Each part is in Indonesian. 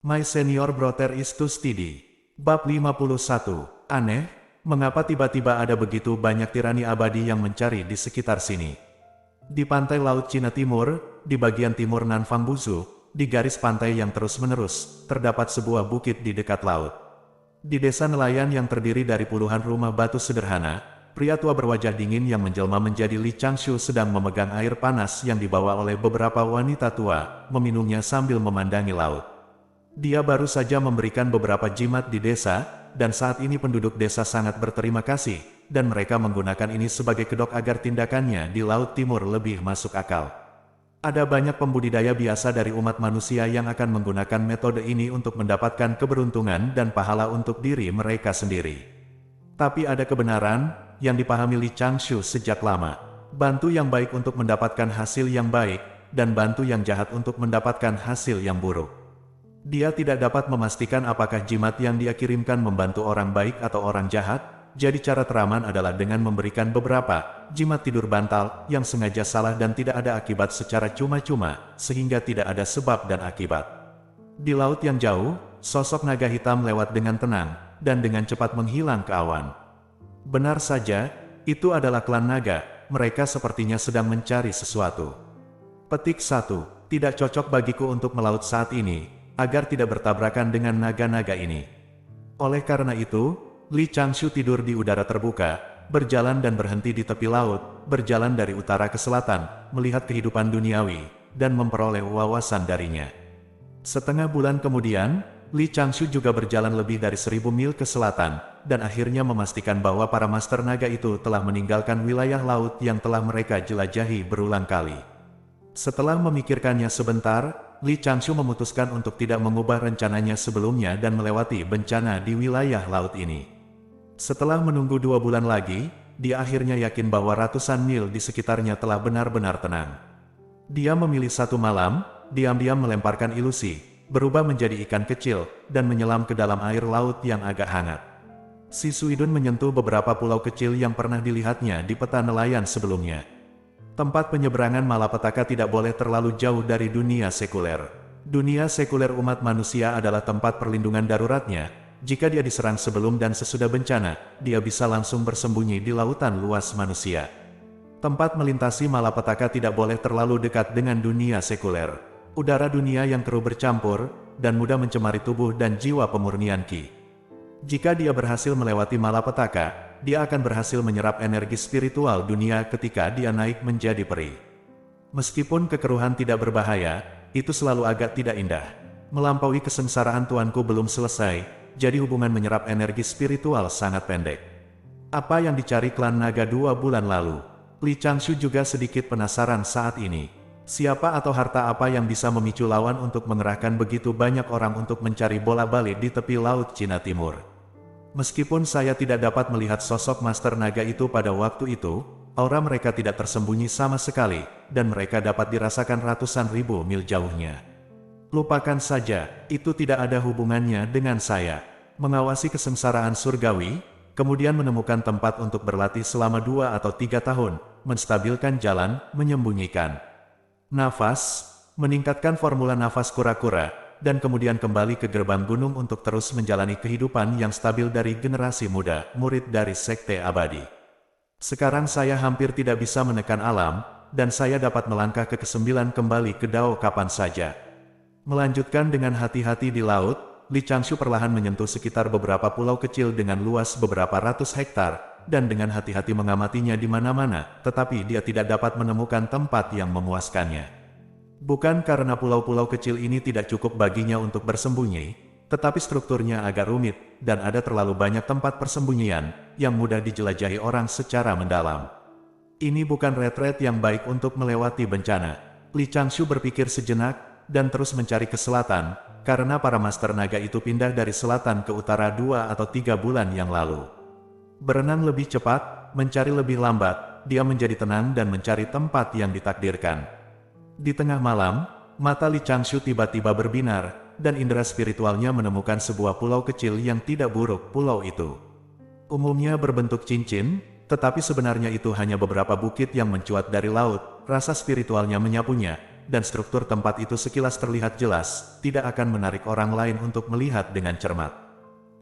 My senior brother is too steady. Bab 51. Aneh, mengapa tiba-tiba ada begitu banyak tirani abadi yang mencari di sekitar sini? Di pantai Laut Cina Timur, di bagian timur Nanfang Buzu, di garis pantai yang terus-menerus, terdapat sebuah bukit di dekat laut. Di desa nelayan yang terdiri dari puluhan rumah batu sederhana, pria tua berwajah dingin yang menjelma menjadi Li Changshu sedang memegang air panas yang dibawa oleh beberapa wanita tua, meminumnya sambil memandangi laut. Dia baru saja memberikan beberapa jimat di desa, dan saat ini penduduk desa sangat berterima kasih, dan mereka menggunakan ini sebagai kedok agar tindakannya di Laut Timur lebih masuk akal. Ada banyak pembudidaya biasa dari umat manusia yang akan menggunakan metode ini untuk mendapatkan keberuntungan dan pahala untuk diri mereka sendiri. Tapi ada kebenaran yang dipahami Li Changshu sejak lama. Bantu yang baik untuk mendapatkan hasil yang baik, dan bantu yang jahat untuk mendapatkan hasil yang buruk. Dia tidak dapat memastikan apakah jimat yang dia kirimkan membantu orang baik atau orang jahat, jadi cara teraman adalah dengan memberikan beberapa jimat tidur bantal yang sengaja salah dan tidak ada akibat secara cuma-cuma, sehingga tidak ada sebab dan akibat. Di laut yang jauh, sosok naga hitam lewat dengan tenang, dan dengan cepat menghilang ke awan. Benar saja, itu adalah klan naga, mereka sepertinya sedang mencari sesuatu. Petik 1. Tidak cocok bagiku untuk melaut saat ini, agar tidak bertabrakan dengan naga-naga ini. Oleh karena itu, Li Changshu tidur di udara terbuka, berjalan dan berhenti di tepi laut, berjalan dari utara ke selatan, melihat kehidupan duniawi, dan memperoleh wawasan darinya. Setengah bulan kemudian, Li Changshu juga berjalan lebih dari 1000 mil ke selatan, dan akhirnya memastikan bahwa para master naga itu telah meninggalkan wilayah laut yang telah mereka jelajahi berulang kali. Setelah memikirkannya sebentar, Li Changshu memutuskan untuk tidak mengubah rencananya sebelumnya dan melewati bencana di wilayah laut ini. Setelah menunggu 2 bulan lagi, dia akhirnya yakin bahwa ratusan mil di sekitarnya telah benar-benar tenang. Dia memilih satu malam, diam-diam melemparkan ilusi, berubah menjadi ikan kecil, dan menyelam ke dalam air laut yang agak hangat. Si Suidun menyentuh beberapa pulau kecil yang pernah dilihatnya di peta nelayan sebelumnya. Tempat penyeberangan malapetaka tidak boleh terlalu jauh dari dunia sekuler. Dunia sekuler umat manusia adalah tempat perlindungan daruratnya. Jika dia diserang sebelum dan sesudah bencana, dia bisa langsung bersembunyi di lautan luas manusia. Tempat melintasi malapetaka tidak boleh terlalu dekat dengan dunia sekuler. Udara dunia yang keruh bercampur, dan mudah mencemari tubuh dan jiwa pemurnian Qi. Jika dia berhasil melewati malapetaka, dia akan berhasil menyerap energi spiritual dunia ketika dia naik menjadi peri. Meskipun kekeruhan tidak berbahaya, itu selalu agak tidak indah. Melampaui kesengsaraan tuanku belum selesai, jadi hubungan menyerap energi spiritual sangat pendek. Apa yang dicari klan naga 2 bulan lalu? Li Changshu juga sedikit penasaran saat ini. Siapa atau harta apa yang bisa memicu lawan untuk mengerahkan begitu banyak orang untuk mencari bola balik di tepi Laut Cina Timur? Meskipun saya tidak dapat melihat sosok Master Naga itu pada waktu itu, aura mereka tidak tersembunyi sama sekali, dan mereka dapat dirasakan ratusan ribu mil jauhnya. Lupakan saja, itu tidak ada hubungannya dengan saya. Mengawasi kesengsaraan surgawi, kemudian menemukan tempat untuk berlatih selama 2 atau 3 tahun, menstabilkan jalan, menyembunyikan nafas, meningkatkan formula nafas kura-kura, dan kemudian kembali ke gerbang gunung untuk terus menjalani kehidupan yang stabil dari generasi muda, murid dari Sekte Abadi. Sekarang saya hampir tidak bisa menekan alam, dan saya dapat melangkah ke ke-9 kembali ke Dao kapan saja. Melanjutkan dengan hati-hati di laut, Li Changshu perlahan menyentuh sekitar beberapa pulau kecil dengan luas beberapa ratus hektar, dan dengan hati-hati mengamatinya di mana-mana, tetapi dia tidak dapat menemukan tempat yang memuaskannya. Bukan karena pulau-pulau kecil ini tidak cukup baginya untuk bersembunyi, tetapi strukturnya agak rumit, dan ada terlalu banyak tempat persembunyian, yang mudah dijelajahi orang secara mendalam. Ini bukan retret yang baik untuk melewati bencana. Li Changshu berpikir sejenak, dan terus mencari ke selatan, karena para master naga itu pindah dari selatan ke utara 2 atau 3 bulan yang lalu. Berenang lebih cepat, mencari lebih lambat, dia menjadi tenang dan mencari tempat yang ditakdirkan. Di tengah malam, mata Li Changshu tiba-tiba berbinar, dan indera spiritualnya menemukan sebuah pulau kecil yang tidak buruk. Pulau itu umumnya berbentuk cincin, tetapi sebenarnya itu hanya beberapa bukit yang mencuat dari laut. Rasa spiritualnya menyapunya, dan struktur tempat itu sekilas terlihat jelas, tidak akan menarik orang lain untuk melihat dengan cermat.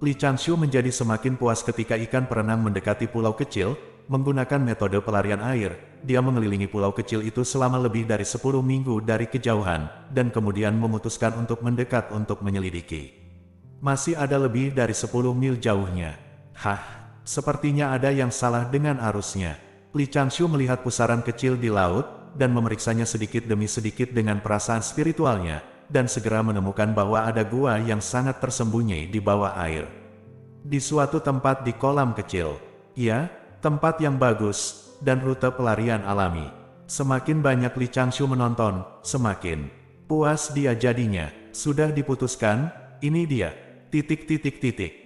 Li Changshu menjadi semakin puas ketika ikan perenang mendekati pulau kecil. Menggunakan metode pelarian air, dia mengelilingi pulau kecil itu selama lebih dari 10 minggu dari kejauhan, dan kemudian memutuskan untuk mendekat untuk menyelidiki. Masih ada lebih dari 10 mil jauhnya. Hah, sepertinya ada yang salah dengan arusnya. Li Changshu melihat pusaran kecil di laut, dan memeriksanya sedikit demi sedikit dengan perasaan spiritualnya, dan segera menemukan bahwa ada gua yang sangat tersembunyi di bawah air. Di suatu tempat di kolam kecil. Ya, tempat yang bagus, dan rute pelarian alami. Semakin banyak Li Changshu menonton, semakin puas dia jadinya. Sudah diputuskan, ini dia.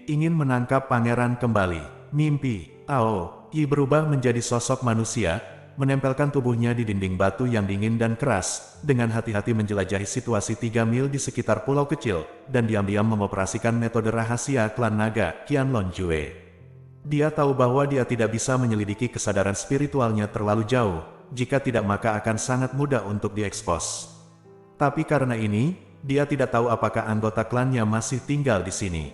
Ingin menangkap pangeran kembali. Mimpi. Ao Yi berubah menjadi sosok manusia, menempelkan tubuhnya di dinding batu yang dingin dan keras, dengan hati-hati menjelajahi situasi 3 mil di sekitar pulau kecil, dan diam-diam mengoperasikan metode rahasia klan naga, Qianlong Jue. Dia tahu bahwa dia tidak bisa menyelidiki kesadaran spiritualnya terlalu jauh, jika tidak maka akan sangat mudah untuk diekspos. Tapi karena ini, dia tidak tahu apakah anggota klannya masih tinggal di sini.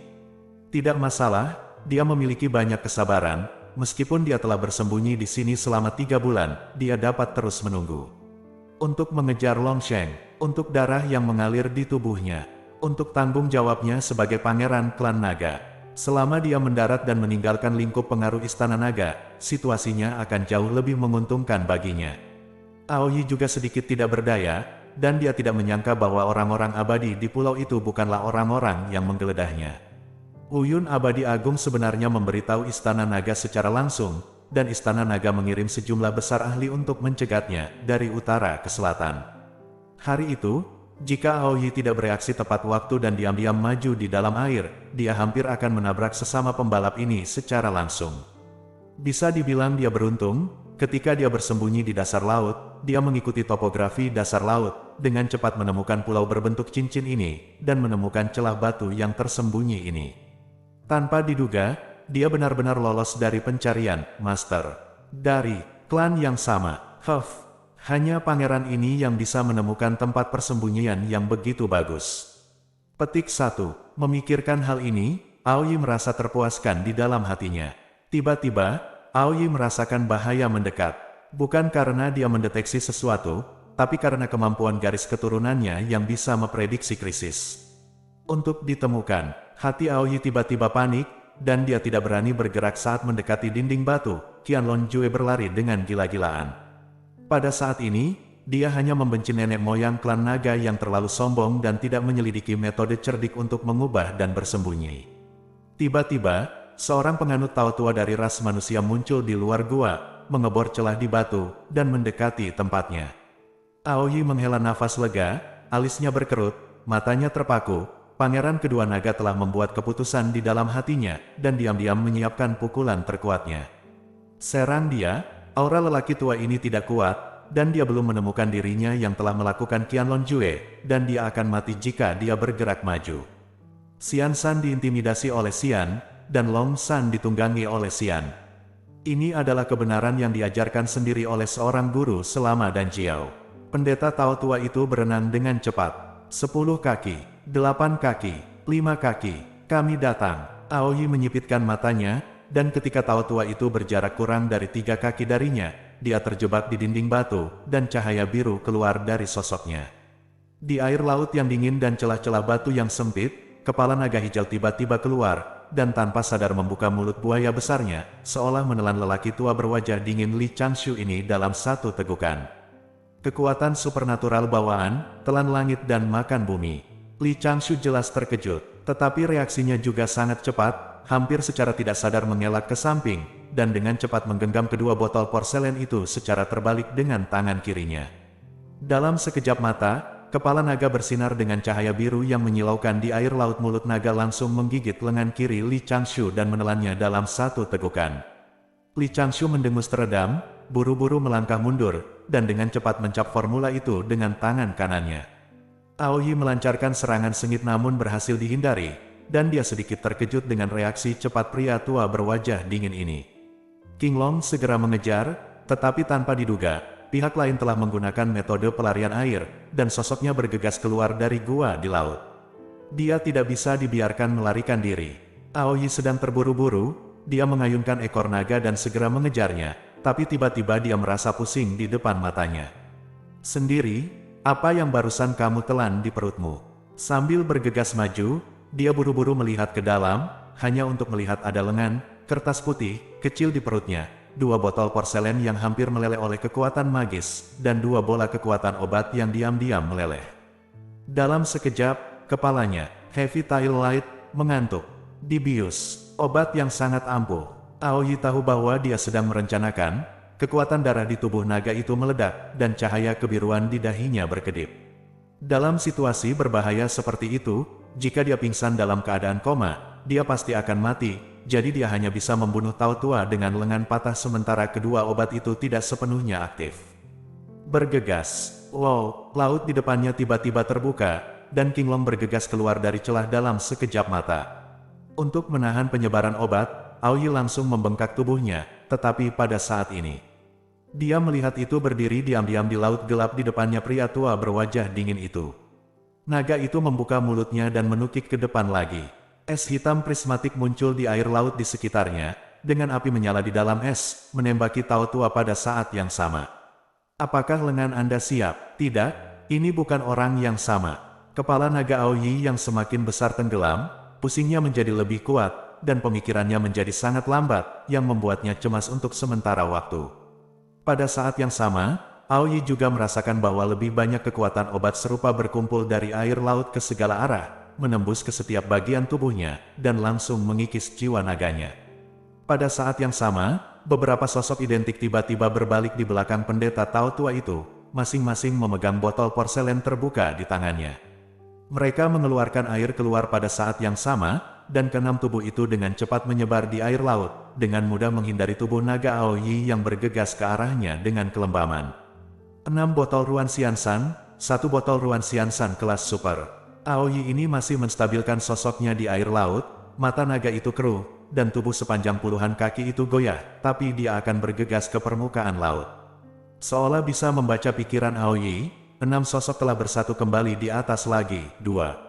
Tidak masalah, dia memiliki banyak kesabaran, meskipun dia telah bersembunyi di sini selama 3 bulan, dia dapat terus menunggu. Untuk mengejar Longsheng, untuk darah yang mengalir di tubuhnya, untuk tanggung jawabnya sebagai pangeran klan naga. Selama dia mendarat dan meninggalkan lingkup pengaruh Istana Naga, situasinya akan jauh lebih menguntungkan baginya. Aoyi juga sedikit tidak berdaya, dan dia tidak menyangka bahwa orang-orang abadi di pulau itu bukanlah orang-orang yang menggeledahnya. Uyun Abadi Agung sebenarnya memberitahu Istana Naga secara langsung, dan Istana Naga mengirim sejumlah besar ahli untuk mencegatnya dari utara ke selatan. Hari itu, jika Aoyi tidak bereaksi tepat waktu dan diam-diam maju di dalam air, dia hampir akan menabrak sesama pembalap ini secara langsung. Bisa dibilang dia beruntung, ketika dia bersembunyi di dasar laut, dia mengikuti topografi dasar laut, dengan cepat menemukan pulau berbentuk cincin ini, dan menemukan celah batu yang tersembunyi ini. Tanpa diduga, dia benar-benar lolos dari pencarian, Master. Dari klan yang sama, hanya pangeran ini yang bisa menemukan tempat persembunyian yang begitu bagus. Petik 1. Memikirkan hal ini, Aoyi merasa terpuaskan di dalam hatinya. Tiba-tiba, Aoyi merasakan bahaya mendekat. Bukan karena dia mendeteksi sesuatu, tapi karena kemampuan garis keturunannya yang bisa memprediksi krisis. Untuk ditemukan, hati Aoyi tiba-tiba panik, dan dia tidak berani bergerak saat mendekati dinding batu. Qianlong Jue berlari dengan gila-gilaan. Pada saat ini, dia hanya membenci nenek moyang klan naga yang terlalu sombong dan tidak menyelidiki metode cerdik untuk mengubah dan bersembunyi. Tiba-tiba, seorang penganut Tao tua dari ras manusia muncul di luar gua, mengebor celah di batu, dan mendekati tempatnya. Aoyi menghela nafas lega, alisnya berkerut, matanya terpaku. Pangeran kedua naga telah membuat keputusan di dalam hatinya, dan diam-diam menyiapkan pukulan terkuatnya. Serang dia. Aura lelaki tua ini tidak kuat, dan dia belum menemukan dirinya yang telah melakukan Qianlong Jue, dan dia akan mati jika dia bergerak maju. Xian San diintimidasi oleh Xian, dan Long San ditunggangi oleh Xian. Ini adalah kebenaran yang diajarkan sendiri oleh seorang guru selama Dan Jiao. Pendeta Tao tua itu berenang dengan cepat. 10 kaki, 8 kaki, 5 kaki, kami datang. Aoyi menyipitkan matanya, dan ketika Tao tua itu berjarak kurang dari 3 kaki darinya, dia terjebak di dinding batu, dan cahaya biru keluar dari sosoknya. Di air laut yang dingin dan celah-celah batu yang sempit, kepala naga hijau tiba-tiba keluar, dan tanpa sadar membuka mulut buaya besarnya, seolah menelan lelaki tua berwajah dingin Li Changshu ini dalam satu tegukan. Kekuatan supernatural bawaan, telan langit dan makan bumi. Li Changshu jelas terkejut, tetapi reaksinya juga sangat cepat. Hampir secara tidak sadar mengelak ke samping, dan dengan cepat menggenggam kedua botol porselen itu secara terbalik dengan tangan kirinya. Dalam sekejap mata, kepala naga bersinar dengan cahaya biru yang menyilaukan di air laut. Mulut naga langsung menggigit lengan kiri Li Changshu dan menelannya dalam satu tegukan. Li Changshu mendengus teredam, buru-buru melangkah mundur, dan dengan cepat mencap formula itu dengan tangan kanannya. Aoyi melancarkan serangan sengit namun berhasil dihindari, dan dia sedikit terkejut dengan reaksi cepat pria tua berwajah dingin ini. Qinglong segera mengejar, tetapi tanpa diduga, pihak lain telah menggunakan metode pelarian air, dan sosoknya bergegas keluar dari gua di laut. Dia tidak bisa dibiarkan melarikan diri. Aoyi sedang terburu-buru, dia mengayunkan ekor naga dan segera mengejarnya, tapi tiba-tiba dia merasa pusing di depan matanya. Sendiri, apa yang barusan kamu telan di perutmu? Sambil bergegas maju, dia buru-buru melihat ke dalam, hanya untuk melihat ada lengan, kertas putih, kecil di perutnya, 2 botol porselen yang hampir meleleh oleh kekuatan magis, dan 2 bola kekuatan obat yang diam-diam meleleh. Dalam sekejap, kepalanya, Heavy Tail Light, mengantuk. Dibius, obat yang sangat ampuh. Aoyi tahu bahwa dia sedang merencanakan, kekuatan darah di tubuh naga itu meledak, dan cahaya kebiruan di dahinya berkedip. Dalam situasi berbahaya seperti itu, jika dia pingsan dalam keadaan koma, dia pasti akan mati, jadi dia hanya bisa membunuh Tao Tua dengan lengan patah sementara kedua obat itu tidak sepenuhnya aktif. Bergegas, laut di depannya tiba-tiba terbuka, dan King Long bergegas keluar dari celah dalam sekejap mata. Untuk menahan penyebaran obat, Aoyi langsung membengkak tubuhnya, tetapi pada saat ini, dia melihat itu berdiri diam-diam di laut gelap di depannya pria tua berwajah dingin itu. Naga itu membuka mulutnya dan menukik ke depan lagi. Es hitam prismatik muncul di air laut di sekitarnya, dengan api menyala di dalam es, menembaki Tao Tua pada saat yang sama. Apakah lengan Anda siap? Tidak, ini bukan orang yang sama. Kepala naga Aoyi yang semakin besar tenggelam, pusingnya menjadi lebih kuat, dan pemikirannya menjadi sangat lambat, yang membuatnya cemas untuk sementara waktu. Pada saat yang sama, Aoyi juga merasakan bahwa lebih banyak kekuatan obat serupa berkumpul dari air laut ke segala arah, menembus ke setiap bagian tubuhnya, dan langsung mengikis jiwa naganya. Pada saat yang sama, beberapa sosok identik tiba-tiba berbalik di belakang pendeta Tao Tua itu, masing-masing memegang botol porselen terbuka di tangannya. Mereka mengeluarkan air keluar pada saat yang sama, dan keenam tubuh itu dengan cepat menyebar di air laut, dengan mudah menghindari tubuh naga Aoyi yang bergegas ke arahnya dengan kelembaman. 6 botol Ruan Xiansan, 1 botol Ruan Xiansan kelas super. Aoyi ini masih menstabilkan sosoknya di air laut, mata naga itu keruh, dan tubuh sepanjang puluhan kaki itu goyah, tapi dia akan bergegas ke permukaan laut. Seolah bisa membaca pikiran Aoyi, 6 sosok telah bersatu kembali di atas lagi. 2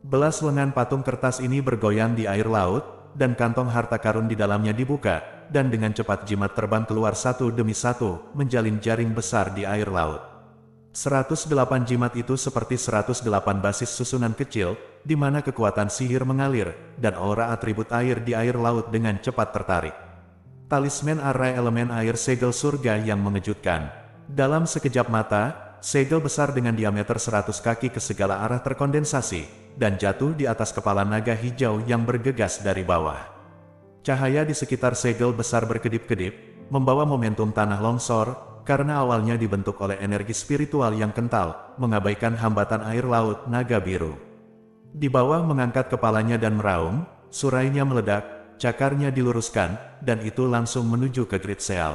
belas lengan patung kertas ini bergoyang di air laut, dan kantong harta karun di dalamnya dibuka, dan dengan cepat jimat terbang keluar satu demi satu, menjalin jaring besar di air laut. 108 jimat itu seperti 108 basis susunan kecil, di mana kekuatan sihir mengalir, dan aura atribut air di air laut dengan cepat tertarik. Talisman array elemen air segel surga yang mengejutkan. Dalam sekejap mata, segel besar dengan diameter 100 kaki ke segala arah terkondensasi, dan jatuh di atas kepala naga hijau yang bergegas dari bawah. Cahaya di sekitar segel besar berkedip-kedip, membawa momentum tanah longsor, karena awalnya dibentuk oleh energi spiritual yang kental, mengabaikan hambatan air laut naga biru. Di bawah mengangkat kepalanya dan meraung, surainya meledak, cakarnya diluruskan, dan itu langsung menuju ke Great Seal.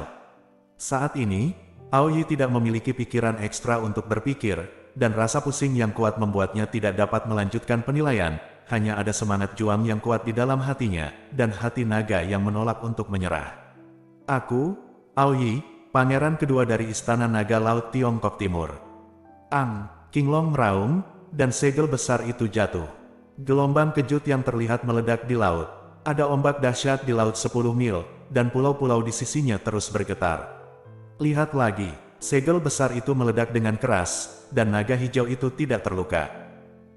Saat ini, Aoyi tidak memiliki pikiran ekstra untuk berpikir, dan rasa pusing yang kuat membuatnya tidak dapat melanjutkan penilaian, hanya ada semangat juang yang kuat di dalam hatinya, dan hati naga yang menolak untuk menyerah. Aku, Aoyi, pangeran kedua dari Istana Naga Laut Tiongkok Timur. King Long meraung, dan segel besar itu jatuh. Gelombang kejut yang terlihat meledak di laut. Ada ombak dahsyat di laut 10 mil, dan pulau-pulau di sisinya terus bergetar. Lihat lagi, segel besar itu meledak dengan keras, dan naga hijau itu tidak terluka.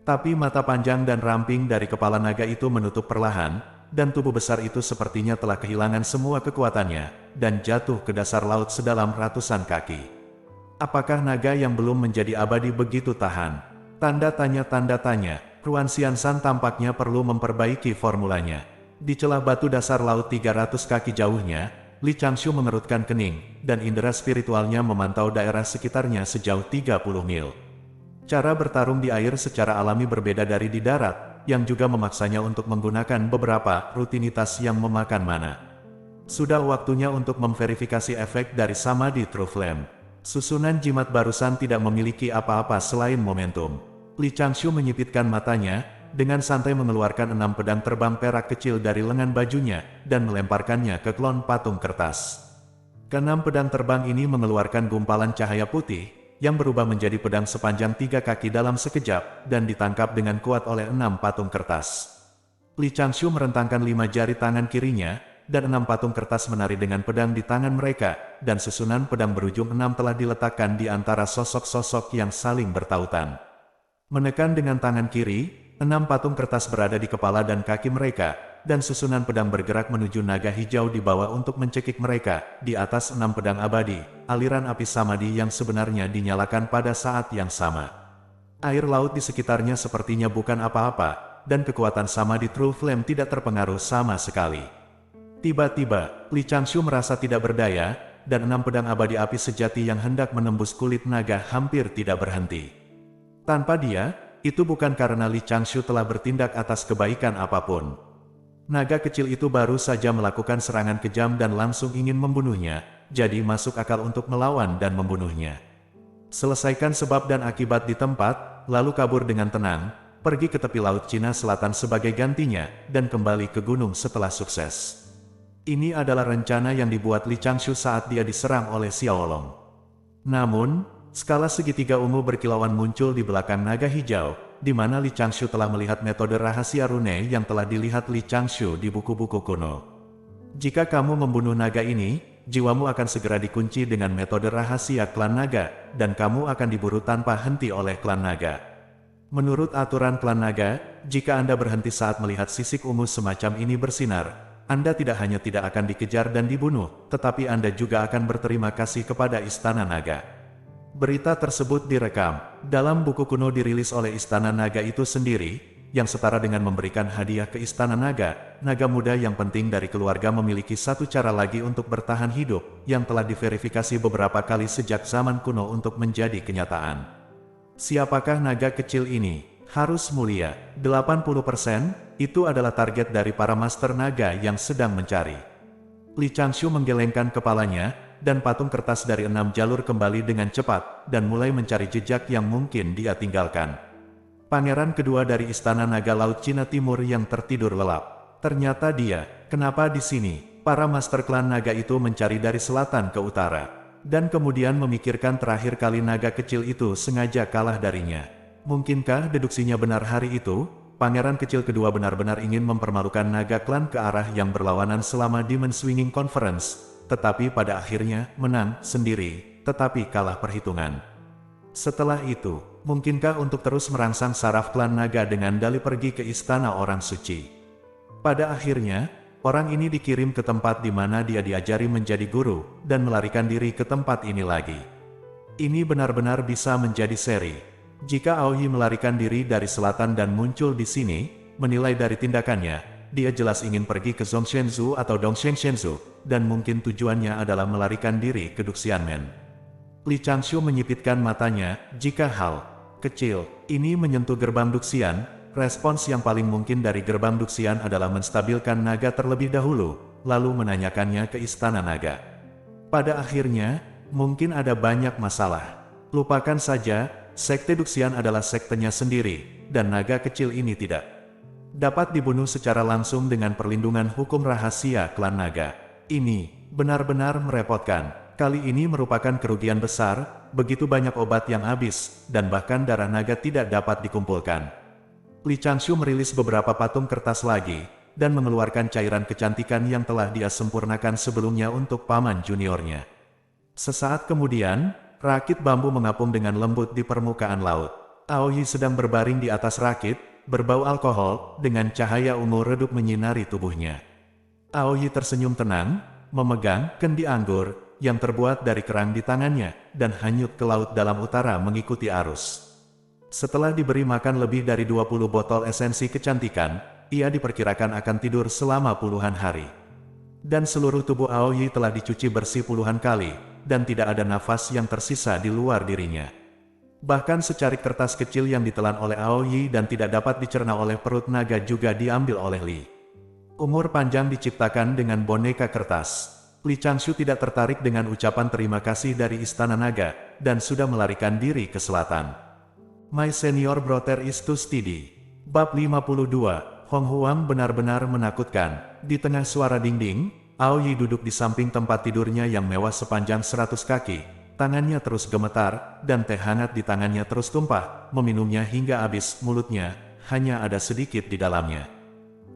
Tapi mata panjang dan ramping dari kepala naga itu menutup perlahan, dan tubuh besar itu sepertinya telah kehilangan semua kekuatannya, dan jatuh ke dasar laut sedalam ratusan kaki. Apakah naga yang belum menjadi abadi begitu tahan? Tanda tanya, Ruan Xiansan tampaknya perlu memperbaiki formulanya. Di celah batu dasar laut 300 kaki jauhnya, Li Changshu mengerutkan kening, dan indera spiritualnya memantau daerah sekitarnya sejauh 30 mil. Cara bertarung di air secara alami berbeda dari di darat, yang juga memaksanya untuk menggunakan beberapa rutinitas yang memakan mana. Sudah waktunya untuk memverifikasi efek dari Samadhi True Flame. Susunan jimat barusan tidak memiliki apa-apa selain momentum. Li Changshu menyipitkan matanya, dengan santai mengeluarkan 6 pedang terbang perak kecil dari lengan bajunya, dan melemparkannya ke klon patung kertas. Keenam pedang terbang ini mengeluarkan gumpalan cahaya putih, yang berubah menjadi pedang sepanjang 3 kaki dalam sekejap, dan ditangkap dengan kuat oleh 6 patung kertas. Li Changshu merentangkan 5 jari tangan kirinya, dan 6 patung kertas menari dengan pedang di tangan mereka, dan susunan pedang berujung 6 telah diletakkan di antara sosok-sosok yang saling bertautan. Menekan dengan tangan kiri, 6 patung kertas berada di kepala dan kaki mereka, dan susunan pedang bergerak menuju naga hijau di bawah untuk mencekik mereka. Di atas 6 pedang abadi, aliran api samadhi yang sebenarnya dinyalakan pada saat yang sama. Air laut di sekitarnya sepertinya bukan apa-apa, dan kekuatan samadhi True Flame tidak terpengaruh sama sekali. Tiba-tiba, Li Changshu merasa tidak berdaya, dan 6 pedang abadi api sejati yang hendak menembus kulit naga hampir tidak berhenti. Tanpa dia, itu bukan karena Li Changshu telah bertindak atas kebaikan apapun. Naga kecil itu baru saja melakukan serangan kejam dan langsung ingin membunuhnya, jadi masuk akal untuk melawan dan membunuhnya. Selesaikan sebab dan akibat di tempat, lalu kabur dengan tenang, pergi ke tepi Laut Cina Selatan sebagai gantinya, dan kembali ke gunung setelah sukses. Ini adalah rencana yang dibuat Li Changshu saat dia diserang oleh Xiaolong. Namun, skala segitiga ungu berkilauan muncul di belakang naga hijau, di mana Li Changshu telah melihat metode rahasia rune yang telah dilihat Li Changshu di buku-buku kuno. Jika kamu membunuh naga ini, jiwamu akan segera dikunci dengan metode rahasia klan naga, dan kamu akan diburu tanpa henti oleh klan naga. Menurut aturan klan naga, jika Anda berhenti saat melihat sisik ungu semacam ini bersinar, Anda tidak hanya tidak akan dikejar dan dibunuh, tetapi Anda juga akan berterima kasih kepada Istana Naga. Berita tersebut direkam dalam buku kuno dirilis oleh Istana Naga itu sendiri, yang setara dengan memberikan hadiah ke Istana Naga. Naga muda yang penting dari keluarga memiliki satu cara lagi untuk bertahan hidup, yang telah diverifikasi beberapa kali sejak zaman kuno untuk menjadi kenyataan. Siapakah naga kecil ini? Harus mulia. 80% itu adalah target dari para master naga yang sedang mencari. Li Changshu menggelengkan kepalanya, dan patung kertas dari 6 jalur kembali dengan cepat, dan mulai mencari jejak yang mungkin dia tinggalkan. Pangeran kedua dari Istana Naga Laut Cina Timur yang tertidur lelap. Ternyata dia, kenapa di sini? Para master klan naga itu mencari dari selatan ke utara, dan kemudian memikirkan terakhir kali naga kecil itu sengaja kalah darinya. Mungkinkah deduksinya benar hari itu? Pangeran kecil kedua benar-benar ingin mempermalukan naga klan ke arah yang berlawanan selama Demon Swinging Conference, tetapi pada akhirnya menang sendiri, tetapi kalah perhitungan. Setelah itu, mungkinkah untuk terus merangsang saraf klan naga dengan dalih pergi ke Istana Orang Suci? Pada akhirnya, orang ini dikirim ke tempat di mana dia diajari menjadi guru, dan melarikan diri ke tempat ini lagi. Ini benar-benar bisa menjadi seri. Jika Aoyi melarikan diri dari selatan dan muncul di sini, menilai dari tindakannya, dia jelas ingin pergi ke Zhongshanzhou atau Dongshengshenzhou, dan mungkin tujuannya adalah melarikan diri ke Duxianmen. Li Changshu menyipitkan matanya. Jika hal kecil ini menyentuh gerbang Duxian, respons yang paling mungkin dari gerbang Duxian adalah menstabilkan naga terlebih dahulu, lalu menanyakannya ke Istana Naga. Pada akhirnya, mungkin ada banyak masalah. Lupakan saja, Sekte Duxian adalah sektenya sendiri, dan naga kecil ini tidak dapat dibunuh secara langsung dengan perlindungan hukum rahasia klan naga. Ini benar-benar merepotkan. Kali ini merupakan kerugian besar, begitu banyak obat yang habis, dan bahkan darah naga tidak dapat dikumpulkan. Li Changshu merilis beberapa patung kertas lagi, dan mengeluarkan cairan kecantikan yang telah dia sempurnakan sebelumnya untuk paman juniornya. Sesaat kemudian, rakit bambu mengapung dengan lembut di permukaan laut. Aoyi sedang berbaring di atas rakit, berbau alkohol, dengan cahaya ungu redup menyinari tubuhnya. Aoyi tersenyum tenang, memegang kendi anggur yang terbuat dari kerang di tangannya, dan hanyut ke laut dalam utara mengikuti arus. Setelah diberi makan lebih dari 20 botol esensi kecantikan, ia diperkirakan akan tidur selama puluhan hari. Dan seluruh tubuh Aoyi telah dicuci bersih puluhan kali, dan tidak ada nafas yang tersisa di luar dirinya. Bahkan secarik kertas kecil yang ditelan oleh Aoyi dan tidak dapat dicerna oleh perut naga juga diambil oleh Li. Umur panjang diciptakan dengan boneka kertas. Li Changshu tidak tertarik dengan ucapan terima kasih dari Istana Naga, dan sudah melarikan diri ke selatan. My senior brother is too steady. Bab 52, Hong Huang benar-benar menakutkan. Di tengah suara ding-ding, Aoyi duduk di samping tempat tidurnya yang mewah sepanjang 100 kaki. Tangannya terus gemetar, dan teh hangat di tangannya terus tumpah, meminumnya hingga habis. Mulutnya hanya ada sedikit di dalamnya.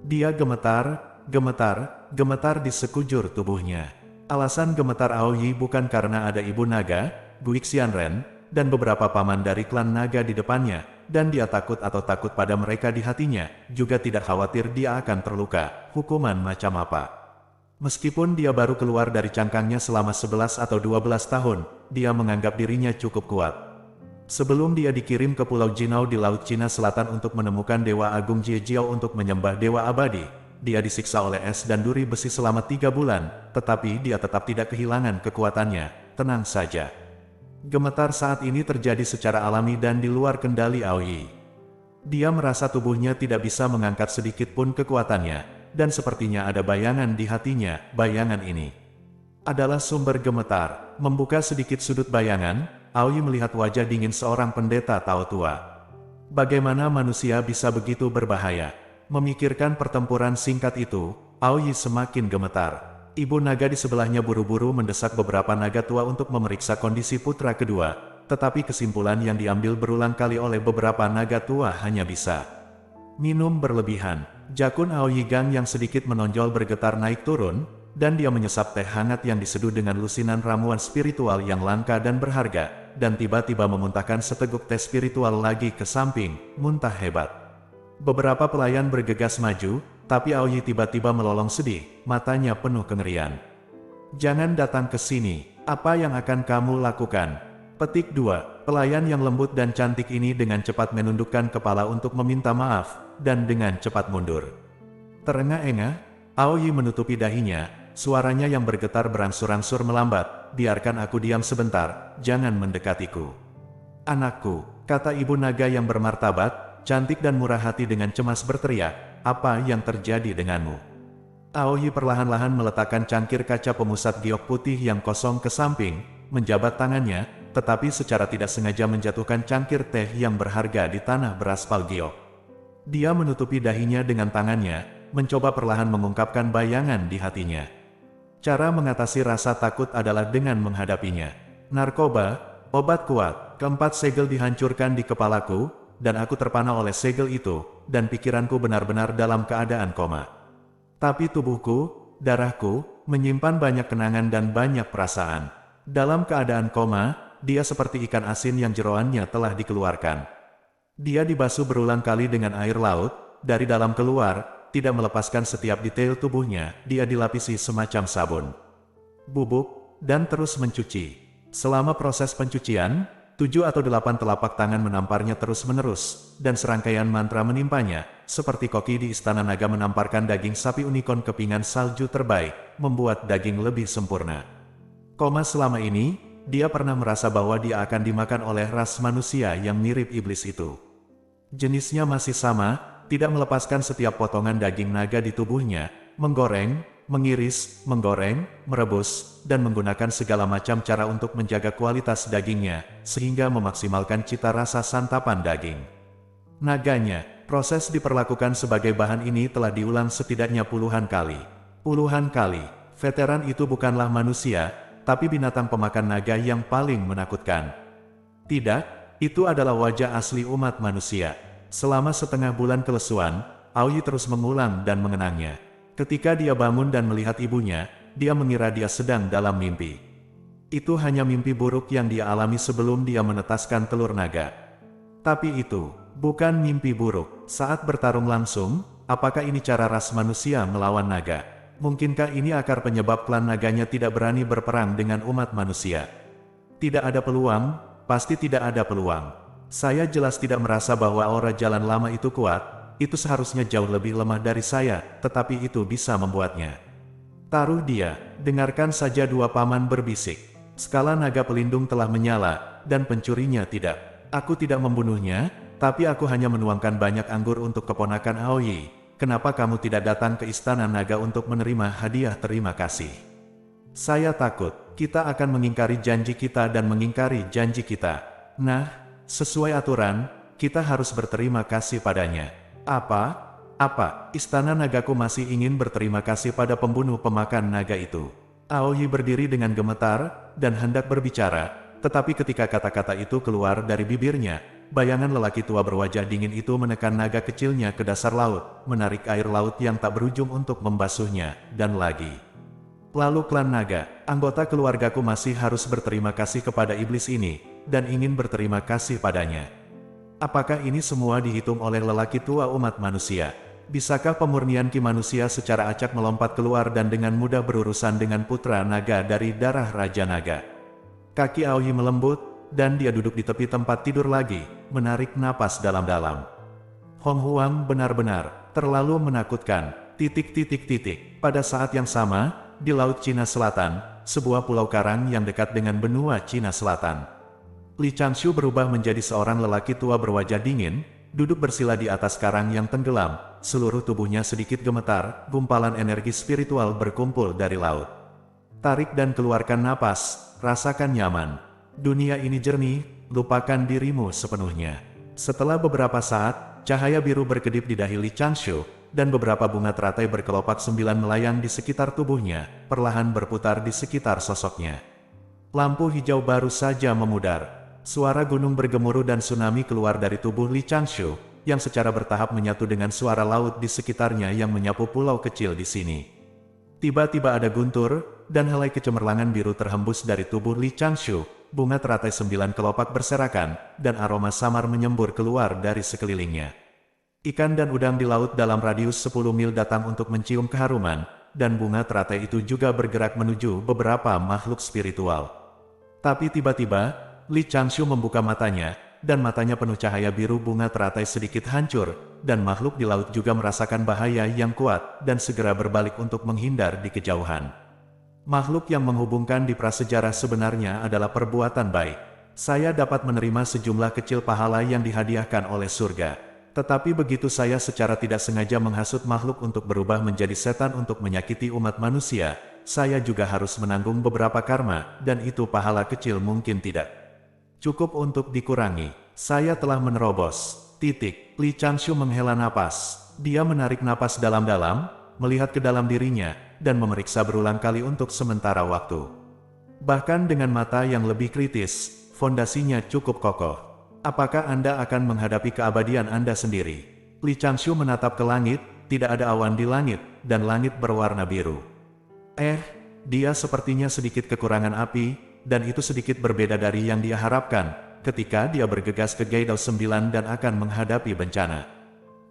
Dia gemetar, gemetar, gemetar di sekujur tubuhnya. Alasan gemetar Aoyi bukan karena ada ibu naga, Guik Xianren, dan beberapa paman dari klan naga di depannya, dan dia takut atau takut pada mereka di hatinya, juga tidak khawatir dia akan terluka. Hukuman macam apa? Meskipun dia baru keluar dari cangkangnya selama 11 atau 12 tahun, dia menganggap dirinya cukup kuat. Sebelum dia dikirim ke Pulau Jinao di Laut Cina Selatan untuk menemukan Dewa Agung Jiejiao untuk menyembah Dewa Abadi, dia disiksa oleh es dan duri besi selama 3 bulan, tetapi dia tetap tidak kehilangan kekuatannya. Tenang saja. Gemetar saat ini terjadi secara alami dan di luar kendali Aoyi. Dia merasa tubuhnya tidak bisa mengangkat sedikit pun kekuatannya. Dan sepertinya ada bayangan di hatinya. Bayangan ini adalah sumber gemetar. Membuka sedikit sudut bayangan, Aoyi melihat wajah dingin seorang pendeta Tao tua. Bagaimana manusia bisa begitu berbahaya? Memikirkan pertempuran singkat itu, Aoyi semakin gemetar. Ibu naga di sebelahnya buru-buru mendesak beberapa naga tua untuk memeriksa kondisi putra kedua, tetapi kesimpulan yang diambil berulang kali oleh beberapa naga tua hanya bisa minum berlebihan. Jakun Aoyi Gang yang sedikit menonjol bergetar naik turun, dan dia menyesap teh hangat yang diseduh dengan lusinan ramuan spiritual yang langka dan berharga, dan tiba-tiba memuntahkan seteguk teh spiritual lagi ke samping. Muntah hebat. Beberapa pelayan bergegas maju, tapi Aoyi tiba-tiba melolong sedih, matanya penuh kengerian. Jangan datang ke sini. Apa yang akan kamu lakukan? Petik 2. Pelayan yang lembut dan cantik ini dengan cepat menundukkan kepala untuk meminta maaf, dan dengan cepat mundur. Terengah-engah, Aoyi menutupi dahinya, suaranya yang bergetar berangsur-angsur melambat. Biarkan aku diam sebentar, jangan mendekatiku. Anakku, kata ibu naga yang bermartabat, cantik dan murah hati dengan cemas berteriak, apa yang terjadi denganmu? Aoyi perlahan-lahan meletakkan cangkir kaca pemusat giok putih yang kosong ke samping, menjabat tangannya, tetapi secara tidak sengaja menjatuhkan cangkir teh yang berharga di tanah beraspal giok. Dia menutupi dahinya dengan tangannya, mencoba perlahan mengungkapkan bayangan di hatinya. Cara mengatasi rasa takut adalah dengan menghadapinya. Narkoba, obat kuat, keempat segel dihancurkan di kepalaku, dan aku terpana oleh segel itu, dan pikiranku benar-benar dalam keadaan koma. Tapi tubuhku, darahku, menyimpan banyak kenangan dan banyak perasaan. Dalam keadaan koma, dia seperti ikan asin yang jeroannya telah dikeluarkan. Dia dibasuh berulang kali dengan air laut, dari dalam keluar, tidak melepaskan setiap detail tubuhnya. Dia dilapisi semacam sabun, bubuk, dan terus mencuci. Selama proses pencucian, 7 atau 8 telapak tangan menamparnya terus-menerus, dan serangkaian mantra menimpanya, seperti koki di Istana Naga menamparkan daging sapi unicorn kepingan salju terbaik, membuat daging lebih sempurna. Koma selama ini, dia pernah merasa bahwa dia akan dimakan oleh ras manusia yang mirip iblis itu. Jenisnya masih sama, tidak melepaskan setiap potongan daging naga di tubuhnya, menggoreng, mengiris, menggoreng, merebus, dan menggunakan segala macam cara untuk menjaga kualitas dagingnya, sehingga memaksimalkan cita rasa santapan daging naganya. Proses diperlakukan sebagai bahan ini telah diulang setidaknya puluhan kali. Puluhan kali. Veteran itu bukanlah manusia, tapi binatang pemakan naga yang paling menakutkan. Tidak, itu adalah wajah asli umat manusia. Selama setengah bulan kelesuan, Aoyi terus mengulang dan mengenangnya. Ketika dia bangun dan melihat ibunya, dia mengira dia sedang dalam mimpi. Itu hanya mimpi buruk yang dia alami sebelum dia menetaskan telur naga. Tapi itu bukan mimpi buruk. Saat bertarung langsung, apakah ini cara ras manusia melawan naga? Mungkinkah ini akar penyebab klan naganya tidak berani berperang dengan umat manusia? Tidak ada peluang, pasti tidak ada peluang. Saya jelas tidak merasa bahwa aura jalan lama itu kuat, itu seharusnya jauh lebih lemah dari saya, tetapi itu bisa membuatnya. Taruh dia, dengarkan saja dua paman berbisik. Skala naga pelindung telah menyala, dan pencurinya tidak. Aku tidak membunuhnya, tapi aku hanya menuangkan banyak anggur untuk keponakan Aoyi. Kenapa kamu tidak datang ke Istana Naga untuk menerima hadiah terima kasih? Saya takut, kita akan mengingkari janji kita dan mengingkari janji kita. Nah, sesuai aturan, kita harus berterima kasih padanya. Apa? Apa, istana nagaku masih ingin berterima kasih pada pembunuh pemakan naga itu? Aoyi berdiri dengan gemetar, dan hendak berbicara, tetapi ketika kata-kata itu keluar dari bibirnya, bayangan lelaki tua berwajah dingin itu menekan naga kecilnya ke dasar laut, menarik air laut yang tak berujung untuk membasuhnya, dan lagi. Lalu klan naga, anggota keluargaku masih harus berterima kasih kepada iblis ini, dan ingin berterima kasih padanya. Apakah ini semua dihitung oleh lelaki tua umat manusia? Bisakah pemurnian ki manusia secara acak melompat keluar dan dengan mudah berurusan dengan putra naga dari darah Raja Naga? Kaki Aoyi melembut, dan dia duduk di tepi tempat tidur lagi, menarik napas dalam-dalam. Hong Huang benar-benar terlalu menakutkan. ... Pada saat yang sama, di Laut Cina Selatan, sebuah pulau karang yang dekat dengan benua Cina Selatan. Li Changshu berubah menjadi seorang lelaki tua berwajah dingin, duduk bersila di atas karang yang tenggelam, seluruh tubuhnya sedikit gemetar, gumpalan energi spiritual berkumpul dari laut. Tarik dan keluarkan napas, rasakan nyaman. Dunia ini jernih, lupakan dirimu sepenuhnya. Setelah beberapa saat, cahaya biru berkedip di dahi Li Changshu, dan beberapa bunga teratai berkelopak 9 melayang di sekitar tubuhnya, perlahan berputar di sekitar sosoknya. Lampu hijau baru saja memudar. Suara gunung bergemuruh dan tsunami keluar dari tubuh Li Changshu, yang secara bertahap menyatu dengan suara laut di sekitarnya yang menyapu pulau kecil di sini. Tiba-tiba ada guntur, dan helai kecemerlangan biru terhembus dari tubuh Li Changshu, bunga teratai 9 kelopak berserakan, dan aroma samar menyembur keluar dari sekelilingnya. Ikan dan udang di laut dalam radius 10 mil datang untuk mencium keharuman, dan bunga teratai itu juga bergerak menuju beberapa makhluk spiritual. Tapi tiba-tiba, Li Changshu membuka matanya, dan matanya penuh cahaya biru. Bunga teratai sedikit hancur, dan makhluk di laut juga merasakan bahaya yang kuat, dan segera berbalik untuk menghindar di kejauhan. Makhluk yang menghubungkan di prasejarah sebenarnya adalah perbuatan baik. Saya dapat menerima sejumlah kecil pahala yang dihadiahkan oleh surga. Tetapi begitu saya secara tidak sengaja menghasut makhluk untuk berubah menjadi setan untuk menyakiti umat manusia, saya juga harus menanggung beberapa karma, dan itu pahala kecil mungkin tidak cukup untuk dikurangi. Saya telah menerobos. Li Changshu menghela napas. Dia menarik napas dalam-dalam, melihat ke dalam dirinya, dan memeriksa berulang kali untuk sementara waktu. Bahkan dengan mata yang lebih kritis, fondasinya cukup kokoh. Apakah Anda akan menghadapi keabadian Anda sendiri? Li Changshu menatap ke langit, tidak ada awan di langit, dan langit berwarna biru. Dia sepertinya sedikit kekurangan api, dan itu sedikit berbeda dari yang dia harapkan, ketika dia bergegas ke Gaidao 9 dan akan menghadapi bencana.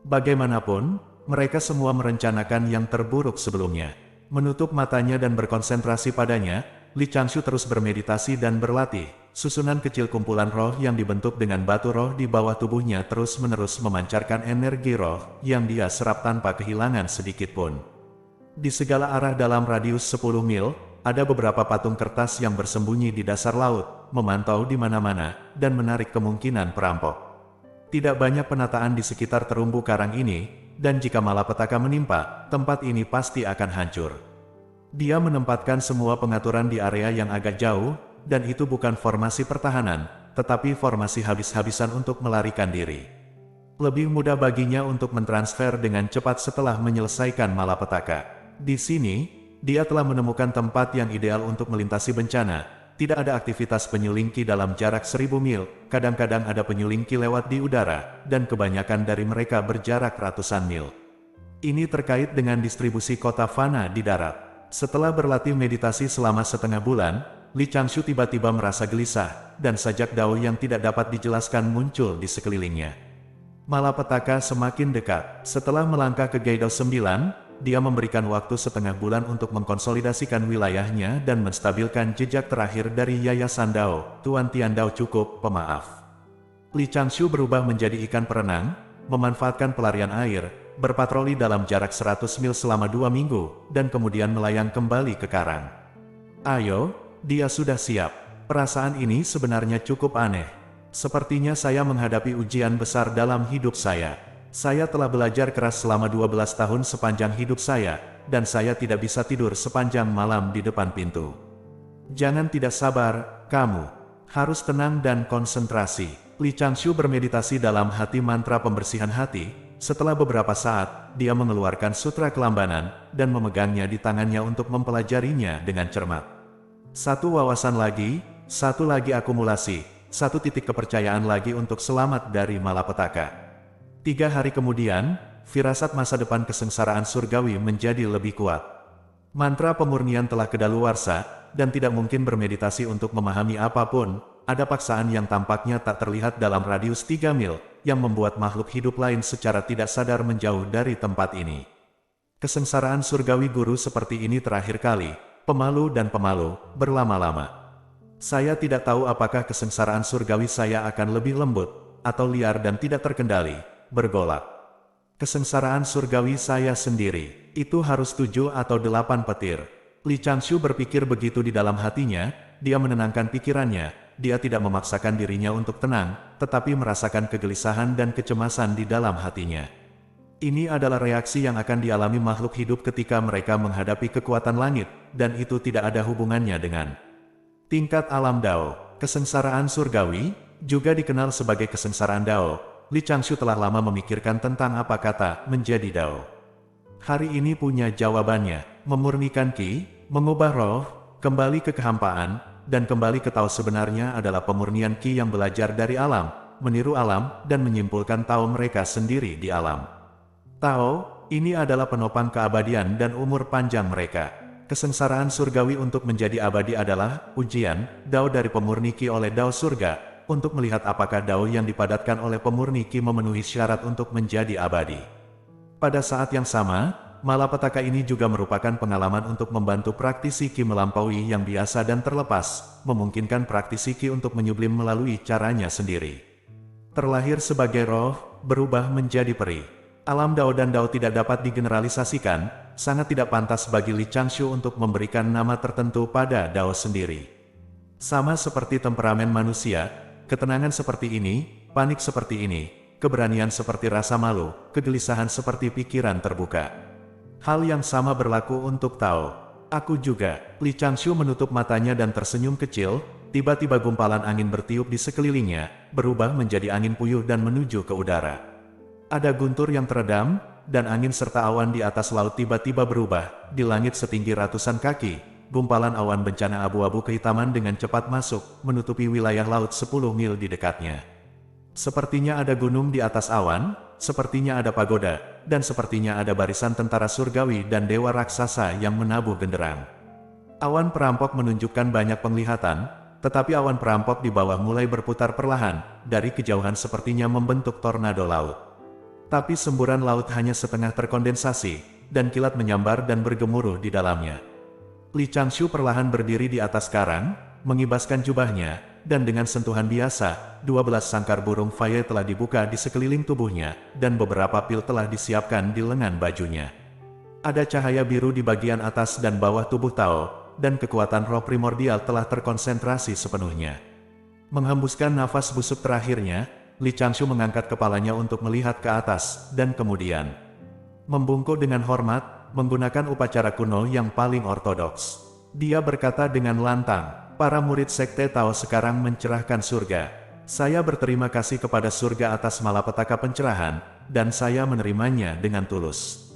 Bagaimanapun, mereka semua merencanakan yang terburuk sebelumnya. Menutup matanya dan berkonsentrasi padanya, Li Changshu terus bermeditasi dan berlatih. Susunan kecil kumpulan roh yang dibentuk dengan batu roh di bawah tubuhnya terus-menerus memancarkan energi roh yang dia serap tanpa kehilangan sedikit pun. Di segala arah dalam radius 10 mil, ada beberapa patung kertas yang bersembunyi di dasar laut, memantau di mana-mana, dan menarik kemungkinan perampok. Tidak banyak penataan di sekitar terumbu karang ini, dan jika malapetaka menimpa, tempat ini pasti akan hancur. Dia menempatkan semua pengaturan di area yang agak jauh, dan itu bukan formasi pertahanan, tetapi formasi habis-habisan untuk melarikan diri. Lebih mudah baginya untuk mentransfer dengan cepat setelah menyelesaikan malapetaka. Di sini, dia telah menemukan tempat yang ideal untuk melintasi bencana. Tidak ada aktivitas penyelingki dalam jarak 1000 mil, kadang-kadang ada penyelingki lewat di udara, dan kebanyakan dari mereka berjarak ratusan mil. Ini terkait dengan distribusi kota fana di darat. Setelah berlatih meditasi selama setengah bulan, Li Changshu tiba-tiba merasa gelisah, dan sajak dao yang tidak dapat dijelaskan muncul di sekelilingnya. Malapetaka semakin dekat. Setelah melangkah ke Gaidao 9, dia memberikan waktu setengah bulan untuk mengkonsolidasikan wilayahnya dan menstabilkan jejak terakhir dari Yayasan Dao. Tuan Tian Dao cukup pemaaf. Li Changshu berubah menjadi ikan perenang, memanfaatkan pelarian air, berpatroli dalam jarak 100 mil selama 2 minggu, dan kemudian melayang kembali ke karang. Ayo, dia sudah siap. Perasaan ini sebenarnya cukup aneh. Sepertinya saya menghadapi ujian besar dalam hidup saya. Saya telah belajar keras selama 12 tahun sepanjang hidup saya, dan saya tidak bisa tidur sepanjang malam di depan pintu. Jangan tidak sabar, kamu harus tenang dan konsentrasi. Li Changshu bermeditasi dalam hati mantra pembersihan hati, Setelah beberapa saat, dia mengeluarkan sutra kelambanan, dan memegangnya di tangannya untuk mempelajarinya dengan cermat. Satu wawasan lagi, satu lagi akumulasi, satu titik kepercayaan lagi untuk selamat dari malapetaka. 3 hari kemudian, firasat masa depan kesengsaraan surgawi menjadi lebih kuat. Mantra pemurnian telah kedaluarsa, dan tidak mungkin bermeditasi untuk memahami apapun. Ada paksaan yang tampaknya tak terlihat dalam radius 3 mil, yang membuat makhluk hidup lain secara tidak sadar menjauh dari tempat ini. Kesengsaraan surgawi guru seperti ini terakhir kali, pemalu dan pemalu, berlama-lama. Saya tidak tahu apakah kesengsaraan surgawi saya akan lebih lembut, atau liar dan tidak terkendali, bergolak. Kesengsaraan surgawi saya sendiri, itu harus 7 atau 8 petir. Li Changshu berpikir begitu di dalam hatinya, dia menenangkan pikirannya, dia tidak memaksakan dirinya untuk tenang, tetapi merasakan kegelisahan dan kecemasan di dalam hatinya. Ini adalah reaksi yang akan dialami makhluk hidup ketika mereka menghadapi kekuatan langit, dan itu tidak ada hubungannya dengan tingkat alam Dao. Kesengsaraan surgawi, juga dikenal sebagai kesengsaraan Dao. Li Changshu telah lama memikirkan tentang apa kata menjadi Dao. Hari ini punya jawabannya, memurnikan Qi, mengubah roh, kembali ke kehampaan, dan kembali ke Tao sebenarnya adalah pemurnian Qi yang belajar dari alam, meniru alam, dan menyimpulkan Tao mereka sendiri di alam. Tao, ini adalah penopang keabadian dan umur panjang mereka. Kesengsaraan surgawi untuk menjadi abadi adalah ujian, Dao dari pemurni Qi oleh Dao surga, untuk melihat apakah Dao yang dipadatkan oleh pemurni Qi memenuhi syarat untuk menjadi abadi. Pada saat yang sama, malapetaka ini juga merupakan pengalaman untuk membantu praktisi Qi melampaui yang biasa dan terlepas, memungkinkan praktisi Qi untuk menyublim melalui caranya sendiri. Terlahir sebagai roh, berubah menjadi peri. Alam Dao dan Dao tidak dapat digeneralisasikan, sangat tidak pantas bagi Li Changshu untuk memberikan nama tertentu pada Dao sendiri. Sama seperti temperamen manusia, ketenangan seperti ini, panik seperti ini, keberanian seperti rasa malu, kegelisahan seperti pikiran terbuka. Hal yang sama berlaku untuk Tao. Aku juga. Li Changshu menutup matanya dan tersenyum kecil, tiba-tiba gumpalan angin bertiup di sekelilingnya, berubah menjadi angin puyuh dan menuju ke udara. Ada guntur yang teredam, dan angin serta awan di atas laut tiba-tiba berubah, di langit setinggi ratusan kaki, gumpalan awan bencana abu-abu kehitaman dengan cepat masuk, menutupi wilayah laut 10 mil di dekatnya. Sepertinya ada gunung di atas awan, sepertinya ada pagoda, dan sepertinya ada barisan tentara surgawi dan dewa raksasa yang menabuh genderang. Awan perampok menunjukkan banyak penglihatan, tetapi awan perampok di bawah mulai berputar perlahan, dari kejauhan sepertinya membentuk tornado laut. Tapi semburan laut hanya setengah terkondensasi, dan kilat menyambar dan bergemuruh di dalamnya. Li Changshu perlahan berdiri di atas karang, mengibaskan jubahnya, dan dengan sentuhan biasa, 12 sangkar burung Faye telah dibuka di sekeliling tubuhnya, dan beberapa pil telah disiapkan di lengan bajunya. Ada cahaya biru di bagian atas dan bawah tubuh Tao, dan kekuatan roh primordial telah terkonsentrasi sepenuhnya. Menghembuskan nafas busuk terakhirnya, Li Changshu mengangkat kepalanya untuk melihat ke atas, dan kemudian membungkuk dengan hormat, menggunakan upacara kuno yang paling ortodoks. Dia berkata dengan lantang, para murid Sekte Tao sekarang mencerahkan surga. Saya berterima kasih kepada surga atas malapetaka pencerahan, dan saya menerimanya dengan tulus.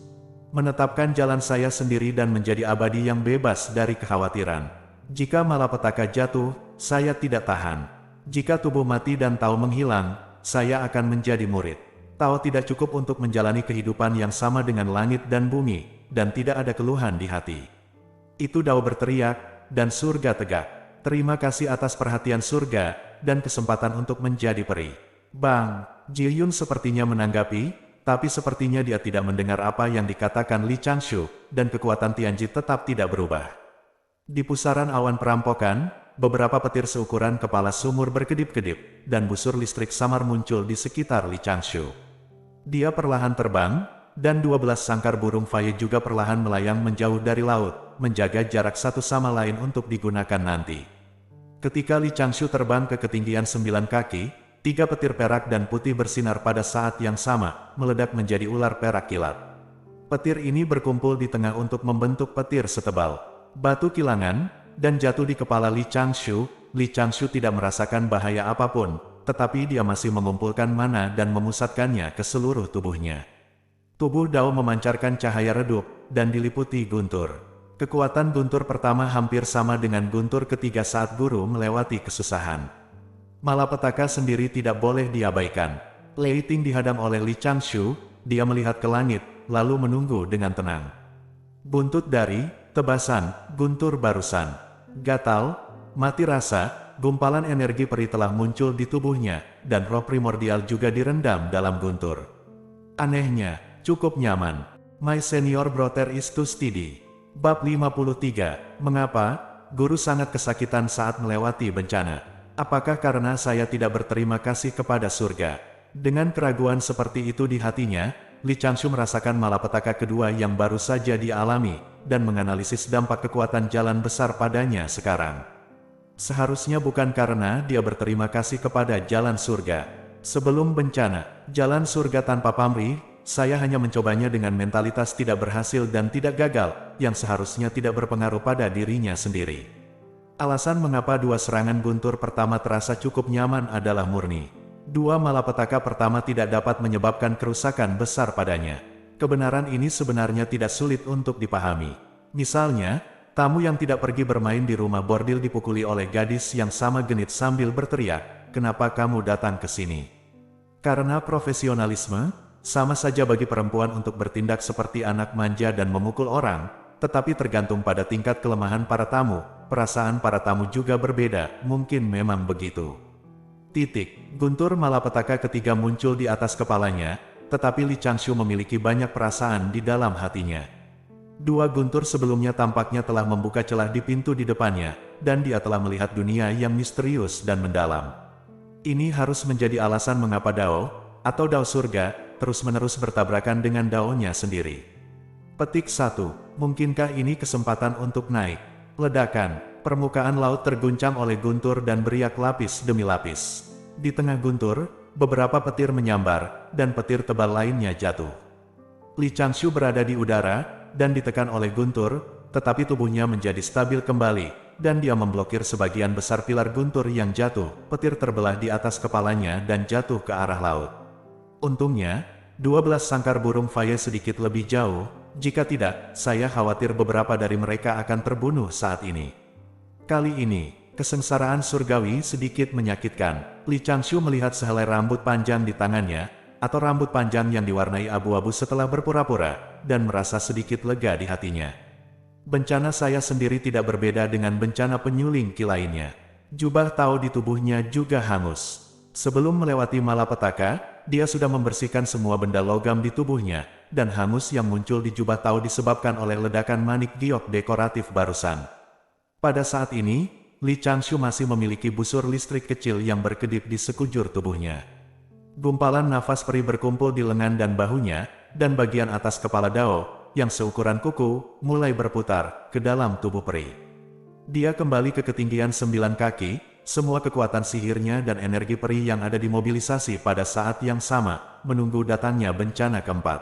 Menetapkan jalan saya sendiri dan menjadi abadi yang bebas dari kekhawatiran. Jika malapetaka jatuh, saya tidak tahan. Jika tubuh mati dan Tao menghilang, saya akan menjadi murid. Tao tidak cukup untuk menjalani kehidupan yang sama dengan langit dan bumi, dan tidak ada keluhan di hati. Itu Dao berteriak, dan surga tegak. Terima kasih atas perhatian surga, dan kesempatan untuk menjadi peri. Bang, Ji Yun sepertinya menanggapi, tapi sepertinya dia tidak mendengar apa yang dikatakan Li Changshu, dan kekuatan Tianji tetap tidak berubah. Di pusaran awan perampokan, beberapa petir seukuran kepala sumur berkedip-kedip, dan busur listrik samar muncul di sekitar Li Changshu. Dia perlahan terbang, dan 12 sangkar burung Faye juga perlahan melayang menjauh dari laut, menjaga jarak satu sama lain untuk digunakan nanti. Ketika Li Changshu terbang ke ketinggian 9 kaki, 3 petir perak dan putih bersinar pada saat yang sama, meledak menjadi ular perak kilat. Petir ini berkumpul di tengah untuk membentuk petir setebal batu kilangan, dan jatuh di kepala Li Changshu. Li Changshu tidak merasakan bahaya apapun, tetapi dia masih mengumpulkan mana dan memusatkannya ke seluruh tubuhnya. Tubuh Dao memancarkan cahaya redup, dan diliputi guntur. Kekuatan guntur pertama hampir sama dengan guntur ketiga saat guru melewati kesusahan. Malapetaka sendiri tidak boleh diabaikan. Lei Ting dihadang oleh Li Changshu, dia melihat ke langit, lalu menunggu dengan tenang. Buntut dari, tebasan, guntur barusan. Gatal, mati rasa, gumpalan energi peri telah muncul di tubuhnya, dan roh primordial juga direndam dalam guntur. Anehnya, cukup nyaman. My senior brother is too steady. Bab 53, mengapa guru sangat kesakitan saat melewati bencana? Apakah karena saya tidak berterima kasih kepada surga? Dengan keraguan seperti itu di hatinya, Li Changshu merasakan malapetaka kedua yang baru saja dialami, dan menganalisis dampak kekuatan jalan besar padanya sekarang. Seharusnya bukan karena dia berterima kasih kepada jalan surga. Sebelum bencana, jalan surga tanpa pamrih, saya hanya mencobanya dengan mentalitas tidak berhasil dan tidak gagal, yang seharusnya tidak berpengaruh pada dirinya sendiri. Alasan mengapa dua serangan guntur pertama terasa cukup nyaman adalah murni. Dua malapetaka pertama tidak dapat menyebabkan kerusakan besar padanya. Kebenaran ini sebenarnya tidak sulit untuk dipahami. Misalnya, tamu yang tidak pergi bermain di rumah bordil dipukuli oleh gadis yang sama genit sambil berteriak, "Kenapa kamu datang ke sini?" Karena profesionalisme, sama saja bagi perempuan untuk bertindak seperti anak manja dan memukul orang, tetapi tergantung pada tingkat kelemahan para tamu. Perasaan para tamu juga berbeda, mungkin memang begitu. Guntur malapetaka ketiga muncul di atas kepalanya, tetapi Li Changshu memiliki banyak perasaan di dalam hatinya. Dua guntur sebelumnya tampaknya telah membuka celah di pintu di depannya, dan dia telah melihat dunia yang misterius dan mendalam. Ini harus menjadi alasan mengapa Dao, atau Dao surga, terus-menerus bertabrakan dengan Dao-nya sendiri. Petik 1. Mungkinkah ini kesempatan untuk naik? Ledakan. Permukaan laut terguncang oleh guntur dan beriak lapis demi lapis. Di tengah guntur, beberapa petir menyambar, dan petir tebal lainnya jatuh. Li Changshu berada di udara, dan ditekan oleh guntur, tetapi tubuhnya menjadi stabil kembali, dan dia memblokir sebagian besar pilar guntur yang jatuh. Petir terbelah di atas kepalanya dan jatuh ke arah laut. Untungnya, 12 sangkar burung Faye sedikit lebih jauh, jika tidak, saya khawatir beberapa dari mereka akan terbunuh saat ini. Kali ini, kesengsaraan surgawi sedikit menyakitkan. Li Changshu melihat sehelai rambut panjang di tangannya, atau rambut panjang yang diwarnai abu-abu setelah berpura-pura, dan merasa sedikit lega di hatinya. Bencana saya sendiri tidak berbeda dengan bencana penyuling ki lainnya. Jubah Tao di tubuhnya juga hangus. Sebelum melewati malapetaka, dia sudah membersihkan semua benda logam di tubuhnya, dan hangus yang muncul di jubah Tao disebabkan oleh ledakan manik giok dekoratif barusan. Pada saat ini, Li Changshu masih memiliki busur listrik kecil yang berkedip di sekujur tubuhnya. Gumpalan nafas peri berkumpul di lengan dan bahunya, dan bagian atas kepala Dao, yang seukuran kuku, mulai berputar ke dalam tubuh peri. Dia kembali ke ketinggian 9 kaki, semua kekuatan sihirnya dan energi peri yang ada dimobilisasi pada saat yang sama, menunggu datangnya bencana keempat.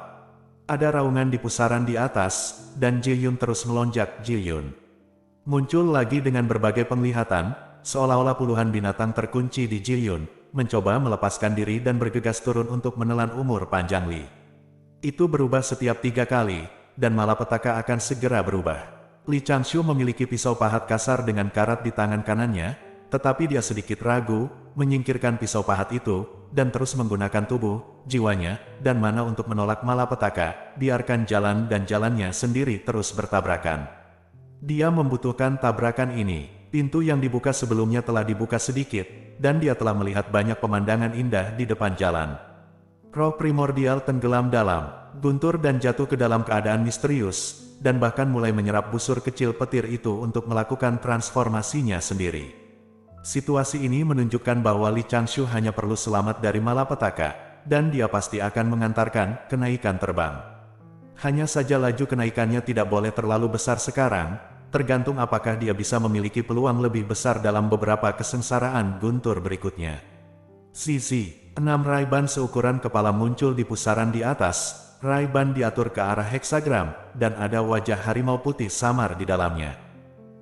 Ada raungan di pusaran di atas, dan Ji-yun terus melonjak. Ji-yun muncul lagi dengan berbagai penglihatan, seolah-olah puluhan binatang terkunci di Ji-yun, mencoba melepaskan diri dan bergegas turun untuk menelan umur panjang Li. Itu berubah setiap 3 kali, dan malapetaka akan segera berubah. Li Changshu memiliki pisau pahat kasar dengan karat di tangan kanannya, tetapi dia sedikit ragu, menyingkirkan pisau pahat itu, dan terus menggunakan tubuh, jiwanya, dan mana untuk menolak malapetaka, biarkan jalan dan jalannya sendiri terus bertabrakan. Dia membutuhkan tabrakan ini. Pintu yang dibuka sebelumnya telah dibuka sedikit, dan dia telah melihat banyak pemandangan indah di depan jalan. Roh primordial tenggelam dalam, guntur dan jatuh ke dalam keadaan misterius, dan bahkan mulai menyerap busur kecil petir itu untuk melakukan transformasinya sendiri. Situasi ini menunjukkan bahwa Li Changshu hanya perlu selamat dari malapetaka, dan dia pasti akan mengantarkan kenaikan terbang. Hanya saja laju kenaikannya tidak boleh terlalu besar sekarang, tergantung apakah dia bisa memiliki peluang lebih besar dalam beberapa kesengsaraan guntur berikutnya. Sisi, 6 Ray-ban seukuran kepala muncul di pusaran di atas, Ray-ban diatur ke arah heksagram, dan ada wajah harimau putih samar di dalamnya.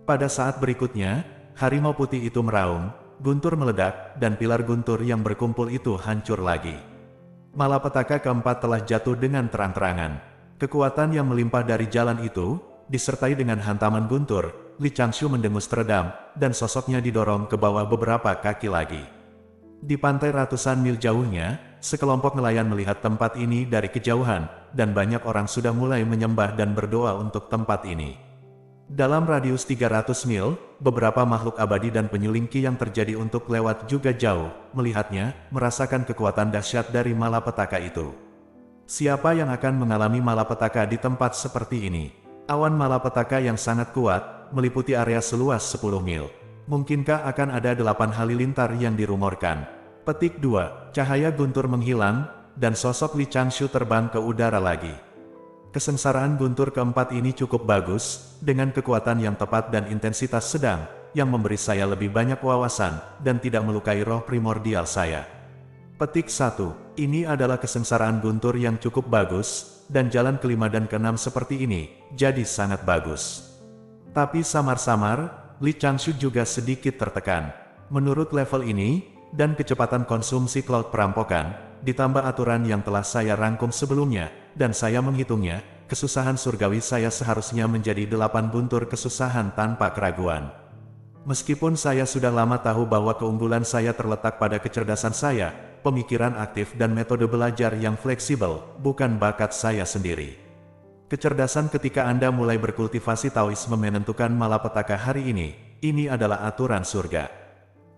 Pada saat berikutnya, harimau putih itu meraung, guntur meledak, dan pilar guntur yang berkumpul itu hancur lagi. Malapetaka keempat telah jatuh dengan terang-terangan. Kekuatan yang melimpah dari jalan itu, disertai dengan hantaman guntur, Li Changshu mendengus teredam, dan sosoknya didorong ke bawah beberapa kaki lagi. Di pantai ratusan mil jauhnya, sekelompok nelayan melihat tempat ini dari kejauhan, dan banyak orang sudah mulai menyembah dan berdoa untuk tempat ini. Dalam radius 300 mil, beberapa makhluk abadi dan penyelingki yang terjadi untuk lewat juga jauh, melihatnya, merasakan kekuatan dahsyat dari malapetaka itu. Siapa yang akan mengalami malapetaka di tempat seperti ini? Awan malapetaka yang sangat kuat, meliputi area seluas 10 mil. Mungkinkah akan ada 8 halilintar yang dirumorkan? Petik 2. Cahaya guntur menghilang, dan sosok Li Changshu terbang ke udara lagi. Kesengsaraan guntur keempat ini cukup bagus, dengan kekuatan yang tepat dan intensitas sedang, yang memberi saya lebih banyak wawasan, dan tidak melukai roh primordial saya. Petik 1. Ini adalah kesengsaraan guntur yang cukup bagus, dan jalan kelima dan keenam seperti ini, jadi sangat bagus. Tapi samar-samar, Li Changshu juga sedikit tertekan. Menurut level ini, dan kecepatan konsumsi cloud perampokan, ditambah aturan yang telah saya rangkum sebelumnya, dan saya menghitungnya, kesusahan surgawi saya seharusnya menjadi 8 buntur kesusahan tanpa keraguan. Meskipun saya sudah lama tahu bahwa keunggulan saya terletak pada kecerdasan saya, pemikiran aktif dan metode belajar yang fleksibel, bukan bakat saya sendiri. Kecerdasan ketika Anda mulai berkultivasi Taoisme menentukan malapetaka hari ini adalah aturan surga.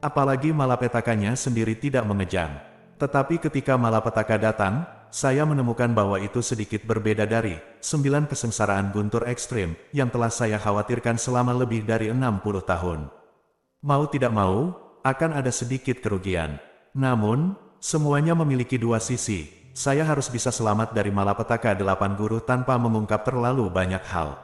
Apalagi malapetakanya sendiri tidak mengejang. Tetapi ketika malapetaka datang, saya menemukan bahwa itu sedikit berbeda dari 9 kesengsaraan guntur ekstrim yang telah saya khawatirkan selama lebih dari 60 tahun. Mau tidak mau, akan ada sedikit kerugian. Namun, semuanya memiliki dua sisi. Saya harus bisa selamat dari malapetaka 8 guru tanpa mengungkap terlalu banyak hal.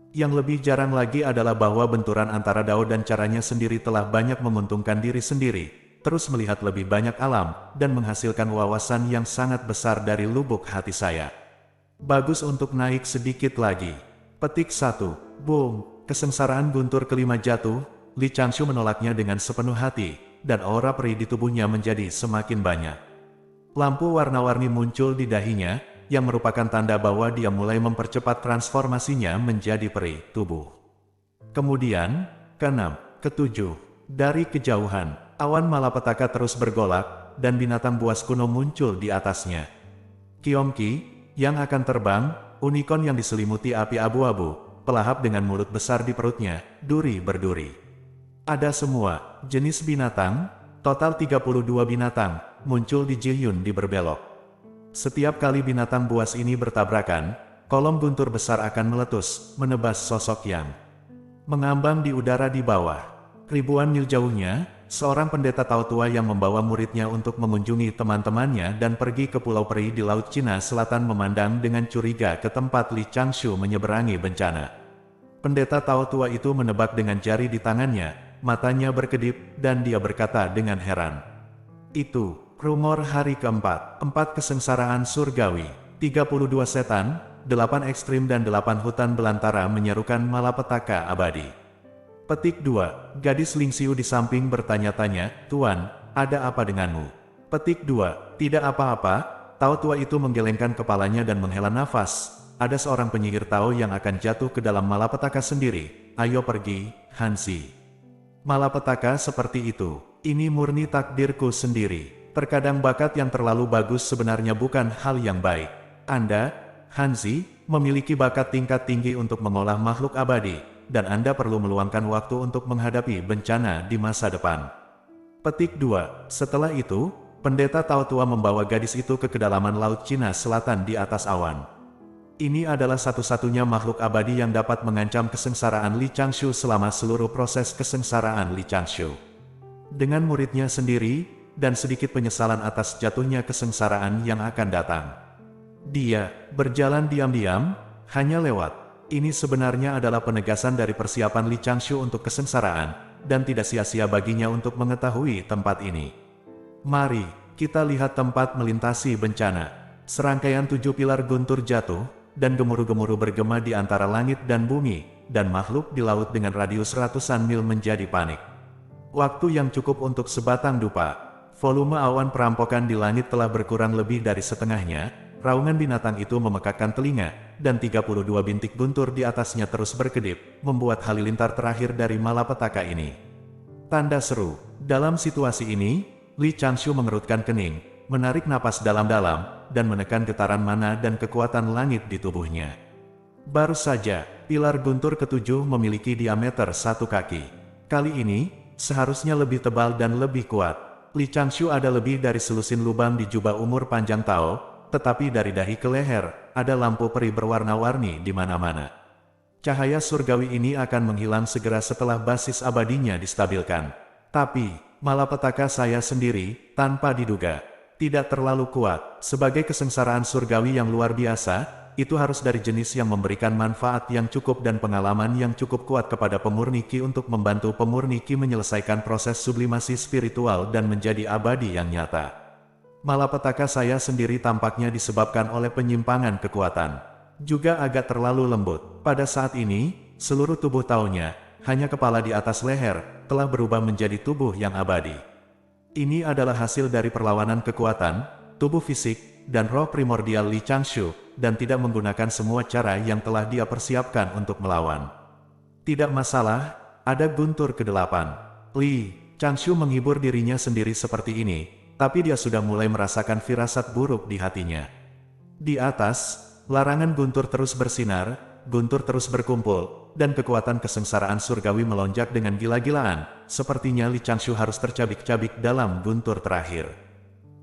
Yang lebih jarang lagi adalah bahwa benturan antara Dao dan caranya sendiri telah banyak menguntungkan diri sendiri, terus melihat lebih banyak alam, dan menghasilkan wawasan yang sangat besar dari lubuk hati saya. Bagus untuk naik sedikit lagi. Petik 1. Boom. Kesengsaraan guntur kelima jatuh, Li Changshu menolaknya dengan sepenuh hati, dan aura peri di tubuhnya menjadi semakin banyak. Lampu warna-warni muncul di dahinya, yang merupakan tanda bahwa dia mulai mempercepat transformasinya menjadi peri tubuh. Kemudian, keenam, ketujuh, dari kejauhan, awan malapetaka terus bergolak, dan binatang buas kuno muncul di atasnya. Kiongki, yang akan terbang, unicorn yang diselimuti api abu-abu, pelahap dengan mulut besar di perutnya, duri berduri. Ada semua jenis binatang, total 32 binatang, muncul di Jiyun di berbelok. Setiap kali binatang buas ini bertabrakan, kolom guntur besar akan meletus, menebas sosok yang mengambang di udara di bawah. Ribuan mil jauhnya, seorang pendeta Tao tua yang membawa muridnya untuk mengunjungi teman-temannya dan pergi ke Pulau Peri di Laut Cina Selatan memandang dengan curiga ke tempat Li Changshu menyeberangi bencana. Pendeta Tao tua itu menebak dengan jari di tangannya, matanya berkedip, dan dia berkata dengan heran. Itu rumor hari keempat, 4 kesengsaraan surgawi, 32 setan, 8 ekstrim dan 8 hutan belantara menyerukan malapetaka abadi. Petik 2. Gadis Lingxiu di samping bertanya-tanya, Tuan, ada apa denganmu? Petik 2. Tidak apa-apa, Tao tua itu menggelengkan kepalanya dan menghela nafas. Ada seorang penyihir Tao yang akan jatuh ke dalam malapetaka sendiri. Ayo pergi, Hanzi. Malapetaka seperti itu, ini murni takdirku sendiri. Terkadang bakat yang terlalu bagus sebenarnya bukan hal yang baik. Anda, Hanzi, memiliki bakat tingkat tinggi untuk mengolah makhluk abadi, dan Anda perlu meluangkan waktu untuk menghadapi bencana di masa depan. Petik 2. Setelah itu, pendeta Tao tua membawa gadis itu ke kedalaman Laut Cina Selatan di atas awan. Ini adalah satu-satunya makhluk abadi yang dapat mengancam kesengsaraan Li Changshu selama seluruh proses kesengsaraan Li Changshu. Dengan muridnya sendiri, dan sedikit penyesalan atas jatuhnya kesengsaraan yang akan datang. Dia berjalan diam-diam, hanya lewat. Ini sebenarnya adalah penegasan dari persiapan Li Changshu untuk kesengsaraan, dan tidak sia-sia baginya untuk mengetahui tempat ini. Mari, kita lihat tempat melintasi bencana. Serangkaian 7 pilar guntur jatuh, dan gemuruh-gemuruh bergema di antara langit dan bumi, dan makhluk di laut dengan radius ratusan mil menjadi panik. Waktu yang cukup untuk sebatang dupa. Volume awan perampokan di langit telah berkurang lebih dari setengahnya, raungan binatang itu memekakkan telinga, dan 32 bintik guntur di atasnya terus berkedip, membuat halilintar terakhir dari malapetaka ini. Tanda seru. Dalam situasi ini, Li Changshu mengerutkan kening, menarik napas dalam-dalam, dan menekan getaran mana dan kekuatan langit di tubuhnya. Baru saja, pilar guntur ketujuh memiliki diameter 1 kaki. Kali ini, seharusnya lebih tebal dan lebih kuat. Li Changshu ada lebih dari selusin lubang di jubah umur panjang Tao, tetapi dari dahi ke leher, ada lampu peri berwarna-warni di mana-mana. Cahaya surgawi ini akan menghilang segera setelah basis abadinya distabilkan. Tapi, malapetaka saya sendiri, tanpa diduga, tidak terlalu kuat. Sebagai kesengsaraan surgawi yang luar biasa, itu harus dari jenis yang memberikan manfaat yang cukup dan pengalaman yang cukup kuat kepada pemurni Qi untuk membantu pemurni Qi menyelesaikan proses sublimasi spiritual dan menjadi abadi yang nyata. Malapetaka saya sendiri tampaknya disebabkan oleh penyimpangan kekuatan. Juga agak terlalu lembut. Pada saat ini, seluruh tubuh Taonya, hanya kepala di atas leher, telah berubah menjadi tubuh yang abadi. Ini adalah hasil dari perlawanan kekuatan, tubuh fisik, dan roh primordial Li Changshu, dan tidak menggunakan semua cara yang telah dia persiapkan untuk melawan. Tidak masalah, ada guntur ke-8. Li Changshu menghibur dirinya sendiri seperti ini, tapi dia sudah mulai merasakan firasat buruk di hatinya. Di atas, larangan guntur terus bersinar, guntur terus berkumpul, dan kekuatan kesengsaraan surgawi melonjak dengan gila-gilaan. Sepertinya Li Changshu harus tercabik-cabik dalam guntur terakhir.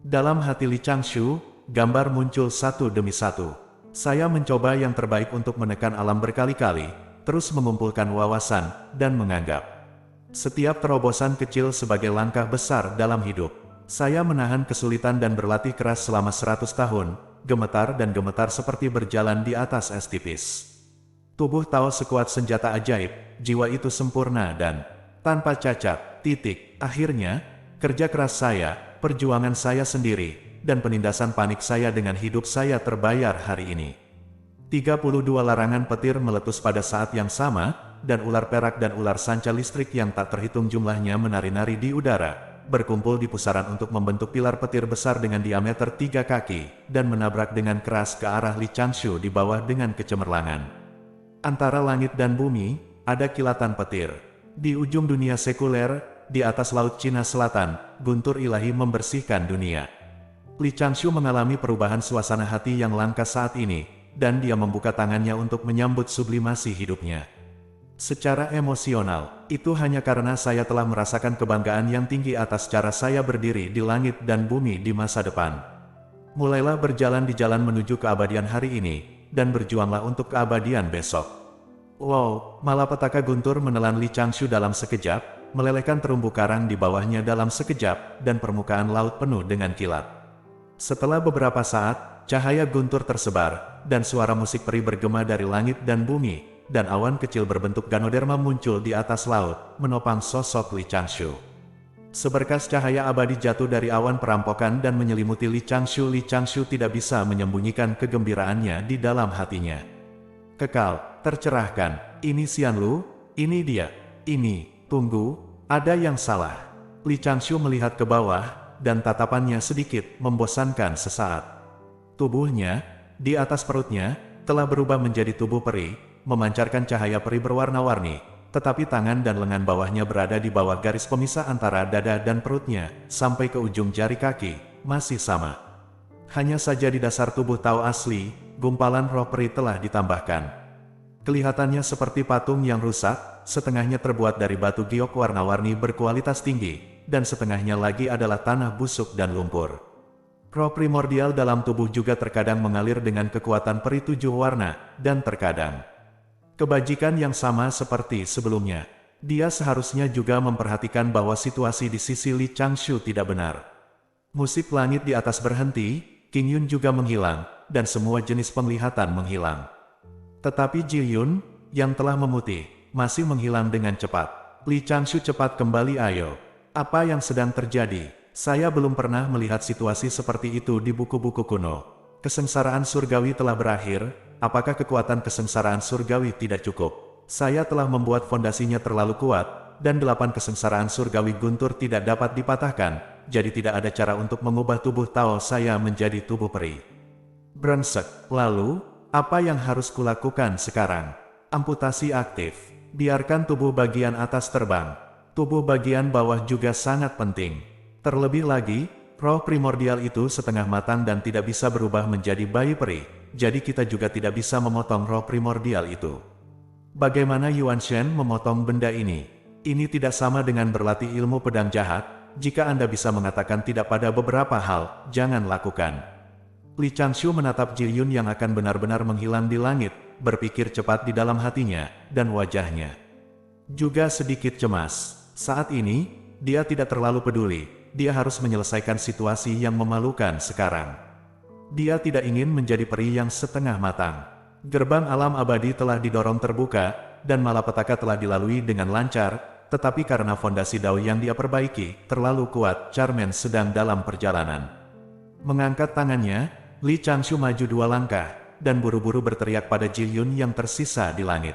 Dalam hati Li Changshu, gambar muncul satu demi satu. Saya mencoba yang terbaik untuk menekan alam berkali-kali, terus mengumpulkan wawasan, dan menganggap setiap terobosan kecil sebagai langkah besar dalam hidup. Saya menahan kesulitan dan berlatih keras selama 100 tahun, gemetar dan gemetar seperti berjalan di atas es tipis. Tubuh Tao sekuat senjata ajaib, jiwa itu sempurna dan tanpa cacat. Akhirnya, kerja keras saya, perjuangan saya sendiri, dan penindasan panik saya dengan hidup saya terbayar hari ini. 32 larangan petir meletus pada saat yang sama, dan ular perak dan ular sanca listrik yang tak terhitung jumlahnya menari-nari di udara, berkumpul di pusaran untuk membentuk pilar petir besar dengan diameter 3 kaki, dan menabrak dengan keras ke arah Li Changshu di bawah dengan kecemerlangan. Antara langit dan bumi, ada kilatan petir. Di ujung dunia sekuler, di atas laut Cina Selatan, guntur ilahi membersihkan dunia. Li Changshu mengalami perubahan suasana hati yang langka saat ini, dan dia membuka tangannya untuk menyambut sublimasi hidupnya. Secara emosional, itu hanya karena saya telah merasakan kebanggaan yang tinggi atas cara saya berdiri di langit dan bumi di masa depan. Mulailah berjalan di jalan menuju keabadian hari ini, dan berjuanglah untuk keabadian besok. Wow, malapetaka guntur menelan Li Changshu dalam sekejap, melelehkan terumbu karang di bawahnya dalam sekejap, dan permukaan laut penuh dengan kilat. Setelah beberapa saat, cahaya guntur tersebar, dan suara musik peri bergema dari langit dan bumi, dan awan kecil berbentuk ganoderma muncul di atas laut, menopang sosok Li Changshu. Seberkas cahaya abadi jatuh dari awan perampokan dan menyelimuti Li Changshu. Li Changshu tidak bisa menyembunyikan kegembiraannya di dalam hatinya. Kekal, tercerahkan, ini Xianlu, ini dia, ini, tunggu, ada yang salah. Li Changshu melihat ke bawah, dan tatapannya sedikit membosankan sesaat. Tubuhnya, di atas perutnya, telah berubah menjadi tubuh peri, memancarkan cahaya peri berwarna-warni, tetapi tangan dan lengan bawahnya berada di bawah garis pemisah antara dada dan perutnya, sampai ke ujung jari kaki, masih sama. Hanya saja di dasar tubuh Tao asli, gumpalan roh peri telah ditambahkan. Kelihatannya seperti patung yang rusak, setengahnya terbuat dari batu giok warna-warni berkualitas tinggi, dan setengahnya lagi adalah tanah busuk dan lumpur. Roh primordial dalam tubuh juga terkadang mengalir dengan kekuatan peri 7 warna, dan terkadang kebajikan yang sama seperti sebelumnya. Dia seharusnya juga memperhatikan bahwa situasi di sisi Li Changshu tidak benar. Musik langit di atas berhenti, King Yun juga menghilang, dan semua jenis penglihatan menghilang. Tetapi Ji Yun, yang telah memutih, masih menghilang dengan cepat. Li Changshu cepat kembali. Ayo. Apa yang sedang terjadi? Saya belum pernah melihat situasi seperti itu di buku-buku kuno. Kesengsaraan surgawi telah berakhir, apakah kekuatan kesengsaraan surgawi tidak cukup? Saya telah membuat fondasinya terlalu kuat, dan 8 kesengsaraan surgawi guntur tidak dapat dipatahkan, jadi tidak ada cara untuk mengubah tubuh Tao saya menjadi tubuh peri. Brengsek. Lalu, apa yang harus kulakukan sekarang? Amputasi aktif. Biarkan tubuh bagian atas terbang. Tubuh bagian bawah juga sangat penting. Terlebih lagi, roh primordial itu setengah matang dan tidak bisa berubah menjadi bayi peri, jadi kita juga tidak bisa memotong roh primordial itu. Bagaimana Yuan Shen memotong benda ini? Ini tidak sama dengan berlatih ilmu pedang jahat. Jika Anda bisa mengatakan tidak pada beberapa hal, jangan lakukan. Li Changshu menatap Ji Yun yang akan benar-benar menghilang di langit, berpikir cepat di dalam hatinya, dan wajahnya juga sedikit cemas. Saat ini, dia tidak terlalu peduli, dia harus menyelesaikan situasi yang memalukan sekarang. Dia tidak ingin menjadi peri yang setengah matang. Gerbang alam abadi telah didorong terbuka, dan malapetaka telah dilalui dengan lancar, tetapi karena fondasi Dao yang dia perbaiki terlalu kuat, Charmaine sedang dalam perjalanan. Mengangkat tangannya, Li Changshu maju 2 langkah, dan buru-buru berteriak pada Ji Yun yang tersisa di langit.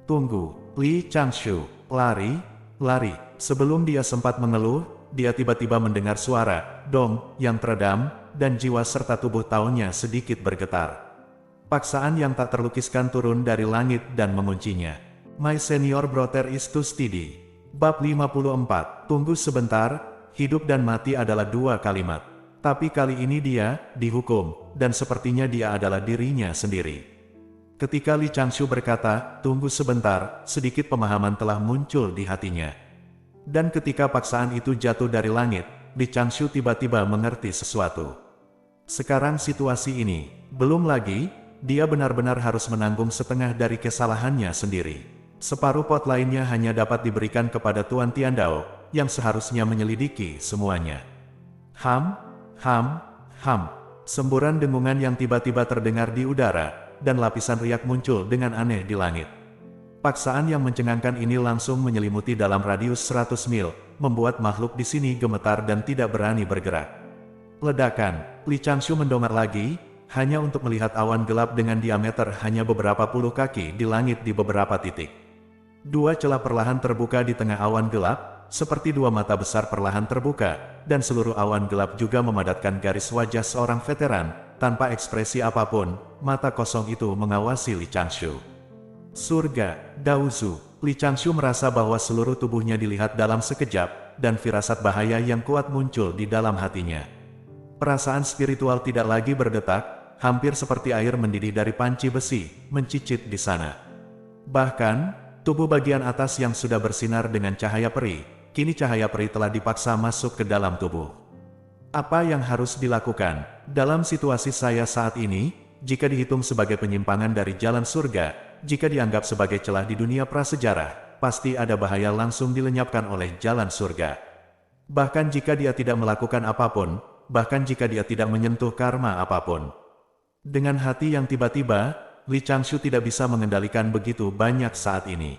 Tunggu, Li Changshu, lari, lari. Sebelum dia sempat mengeluh, dia tiba-tiba mendengar suara, dong, yang teredam, dan jiwa serta tubuh Taonya sedikit bergetar. Paksaan yang tak terlukiskan turun dari langit dan menguncinya. My senior brother is too steady. Bab 54. Tunggu sebentar, hidup dan mati adalah 2 kalimat. Tapi kali ini dia dihukum, dan sepertinya dia adalah dirinya sendiri. Ketika Li Changshu berkata, tunggu sebentar, sedikit pemahaman telah muncul di hatinya. Dan ketika paksaan itu jatuh dari langit, Li Changshu tiba-tiba mengerti sesuatu. Sekarang situasi ini, belum lagi, dia benar-benar harus menanggung setengah dari kesalahannya sendiri. Separuh pot lainnya hanya dapat diberikan kepada Tuan Tiandao, yang seharusnya menyelidiki semuanya. Ham, ham, ham. Semburan dengungan yang tiba-tiba terdengar di udara, dan lapisan riak muncul dengan aneh di langit. Paksaan yang mencengangkan ini langsung menyelimuti dalam radius 100 mil, membuat makhluk di sini gemetar dan tidak berani bergerak. Ledakan. Li Changshu mendongak lagi, hanya untuk melihat awan gelap dengan diameter hanya beberapa puluh kaki di langit di beberapa titik. 2 celah perlahan terbuka di tengah awan gelap, seperti 2 mata besar perlahan terbuka, dan seluruh awan gelap juga memadatkan garis wajah seorang veteran, tanpa ekspresi apapun, mata kosong itu mengawasi Li Changshu. Surga, Daozu. Li Changshu merasa bahwa seluruh tubuhnya dilihat dalam sekejap, dan firasat bahaya yang kuat muncul di dalam hatinya. Perasaan spiritual tidak lagi berdetak, hampir seperti air mendidih dari panci besi, mencicit di sana. Bahkan, tubuh bagian atas yang sudah bersinar dengan cahaya peri, kini cahaya peri telah dipaksa masuk ke dalam tubuh. Apa yang harus dilakukan? Dalam situasi saya saat ini, jika dihitung sebagai penyimpangan dari jalan surga, jika dianggap sebagai celah di dunia prasejarah, pasti ada bahaya langsung dilenyapkan oleh jalan surga. Bahkan jika dia tidak melakukan apapun, bahkan jika dia tidak menyentuh karma apapun. Dengan hati yang tiba-tiba, Li Changshu tidak bisa mengendalikan begitu banyak saat ini.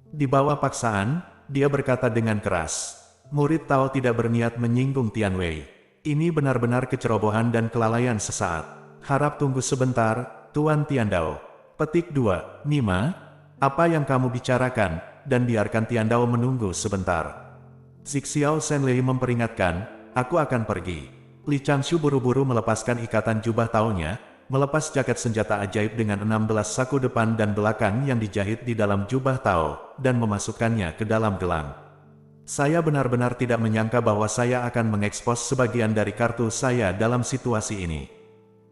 Di bawah paksaan, dia berkata dengan keras, murid Tao tidak berniat menyinggung Tianwei. Ini benar-benar kecerobohan dan kelalaian sesaat. Harap tunggu sebentar, Tuan Tiandao. Petik 2, Nima, apa yang kamu bicarakan, dan biarkan Tiandao menunggu sebentar. Zixiao Shenlei memperingatkan, aku akan pergi. Li Changshu buru-buru melepaskan ikatan jubah Taonya, melepas jaket senjata ajaib dengan 16 saku depan dan belakang yang dijahit di dalam jubah Tao, dan memasukkannya ke dalam gelang. Saya benar-benar tidak menyangka bahwa saya akan mengekspos sebagian dari kartu saya dalam situasi ini.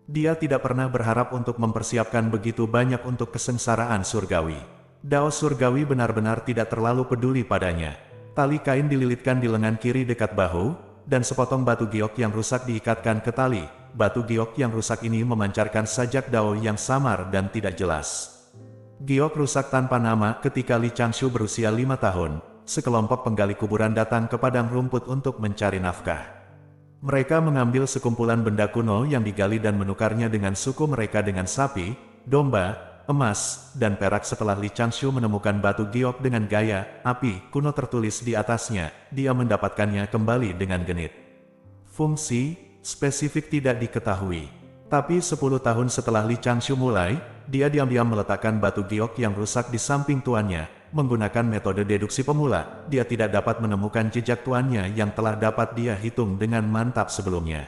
Dia tidak pernah berharap untuk mempersiapkan begitu banyak untuk kesengsaraan surgawi. Dao surgawi benar-benar tidak terlalu peduli padanya. Tali kain dililitkan di lengan kiri dekat bahu, dan sepotong batu giok yang rusak diikatkan ke tali. Batu giok yang rusak ini memancarkan sajak Dao yang samar dan tidak jelas. Giok rusak tanpa nama. Ketika Li Changshu berusia 5 tahun, sekelompok penggali kuburan datang ke padang rumput untuk mencari nafkah. Mereka mengambil sekumpulan benda kuno yang digali dan menukarnya dengan suku mereka dengan sapi, domba, emas, dan perak. Setelah Li Changshu menemukan batu giok dengan gaya api kuno tertulis di atasnya, dia mendapatkannya kembali dengan genit. Fungsi spesifik tidak diketahui. Tapi 10 tahun setelah Li Changshu mulai, dia diam-diam meletakkan batu giok yang rusak di samping tuannya, menggunakan metode deduksi pemula, dia tidak dapat menemukan jejak tuannya yang telah dapat dia hitung dengan mantap sebelumnya.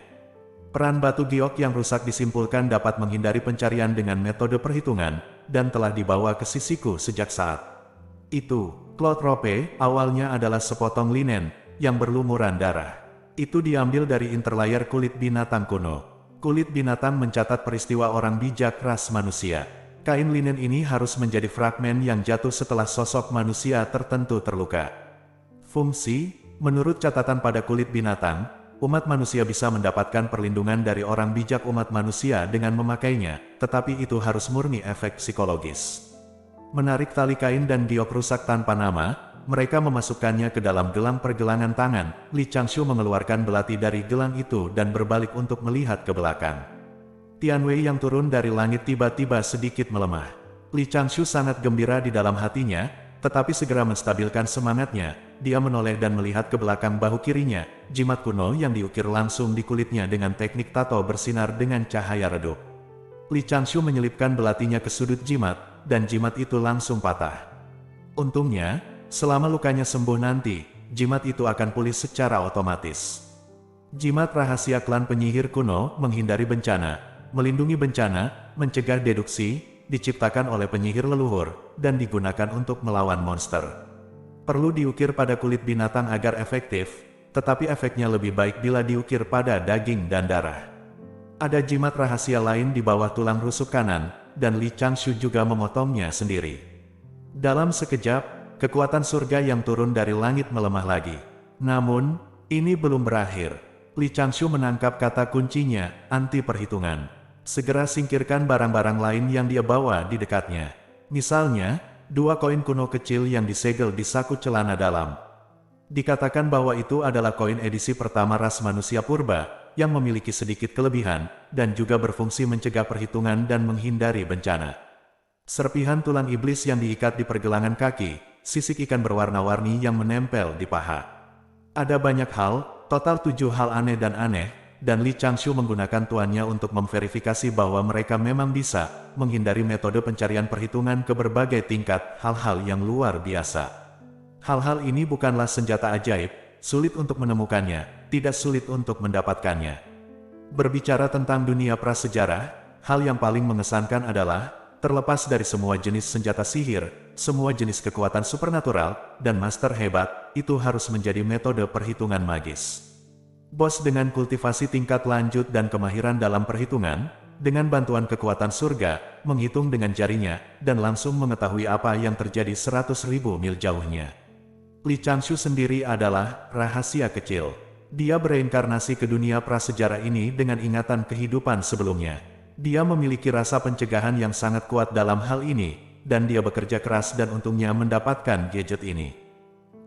Peran batu giok yang rusak disimpulkan dapat menghindari pencarian dengan metode perhitungan, dan telah dibawa ke sisiku sejak saat itu. Cloth rope awalnya adalah sepotong linen yang berlumuran darah. Itu diambil dari interlayer kulit binatang kuno. Kulit binatang mencatat peristiwa orang bijak ras manusia. Kain linen ini harus menjadi fragmen yang jatuh setelah sosok manusia tertentu terluka. Fungsi, menurut catatan pada kulit binatang, umat manusia bisa mendapatkan perlindungan dari orang bijak umat manusia dengan memakainya, tetapi itu harus murni efek psikologis. Menarik tali kain dan giok rusak tanpa nama, mereka memasukkannya ke dalam gelang pergelangan tangan. Li Changshu mengeluarkan belati dari gelang itu dan berbalik untuk melihat ke belakang. Tianwei yang turun dari langit tiba-tiba sedikit melemah. Li Changshu sangat gembira di dalam hatinya, tetapi segera menstabilkan semangatnya. Dia menoleh dan melihat ke belakang bahu kirinya. Jimat kuno yang diukir langsung di kulitnya dengan teknik tato bersinar dengan cahaya redup. Li Changshu menyelipkan belatinya ke sudut jimat, dan jimat itu langsung patah. Untungnya, selama lukanya sembuh nanti, jimat itu akan pulih secara otomatis. Jimat rahasia klan penyihir kuno menghindari bencana, melindungi bencana, mencegah deduksi, diciptakan oleh penyihir leluhur, dan digunakan untuk melawan monster. Perlu diukir pada kulit binatang agar efektif, tetapi efeknya lebih baik bila diukir pada daging dan darah. Ada jimat rahasia lain di bawah tulang rusuk kanan, dan Li Changshu juga memotongnya sendiri. Dalam sekejap, kekuatan surga yang turun dari langit melemah lagi. Namun, ini belum berakhir. Li Changshu menangkap kata kuncinya, anti perhitungan. Segera singkirkan barang-barang lain yang dia bawa di dekatnya. Misalnya, 2 koin kuno kecil yang disegel di saku celana dalam. Dikatakan bahwa itu adalah koin edisi pertama ras manusia purba, yang memiliki sedikit kelebihan, dan juga berfungsi mencegah perhitungan dan menghindari bencana. Serpihan tulang iblis yang diikat di pergelangan kaki, sisik ikan berwarna-warni yang menempel di paha. Ada banyak hal, total 7 hal aneh, dan Li Changshu menggunakan tuannya untuk memverifikasi bahwa mereka memang bisa menghindari metode pencarian perhitungan ke berbagai tingkat, hal-hal yang luar biasa. Hal-hal ini bukanlah senjata ajaib, sulit untuk menemukannya, tidak sulit untuk mendapatkannya. Berbicara tentang dunia prasejarah, hal yang paling mengesankan adalah, terlepas dari semua jenis senjata sihir, semua jenis kekuatan supernatural, dan master hebat, itu harus menjadi metode perhitungan magis. Bos dengan kultivasi tingkat lanjut dan kemahiran dalam perhitungan, dengan bantuan kekuatan surga, menghitung dengan jarinya, dan langsung mengetahui apa yang terjadi 100.000 mil jauhnya. Li Changshu sendiri adalah rahasia kecil. Dia bereinkarnasi ke dunia prasejarah ini dengan ingatan kehidupan sebelumnya. Dia memiliki rasa pencegahan yang sangat kuat dalam hal ini, dan dia bekerja keras dan untungnya mendapatkan gadget ini.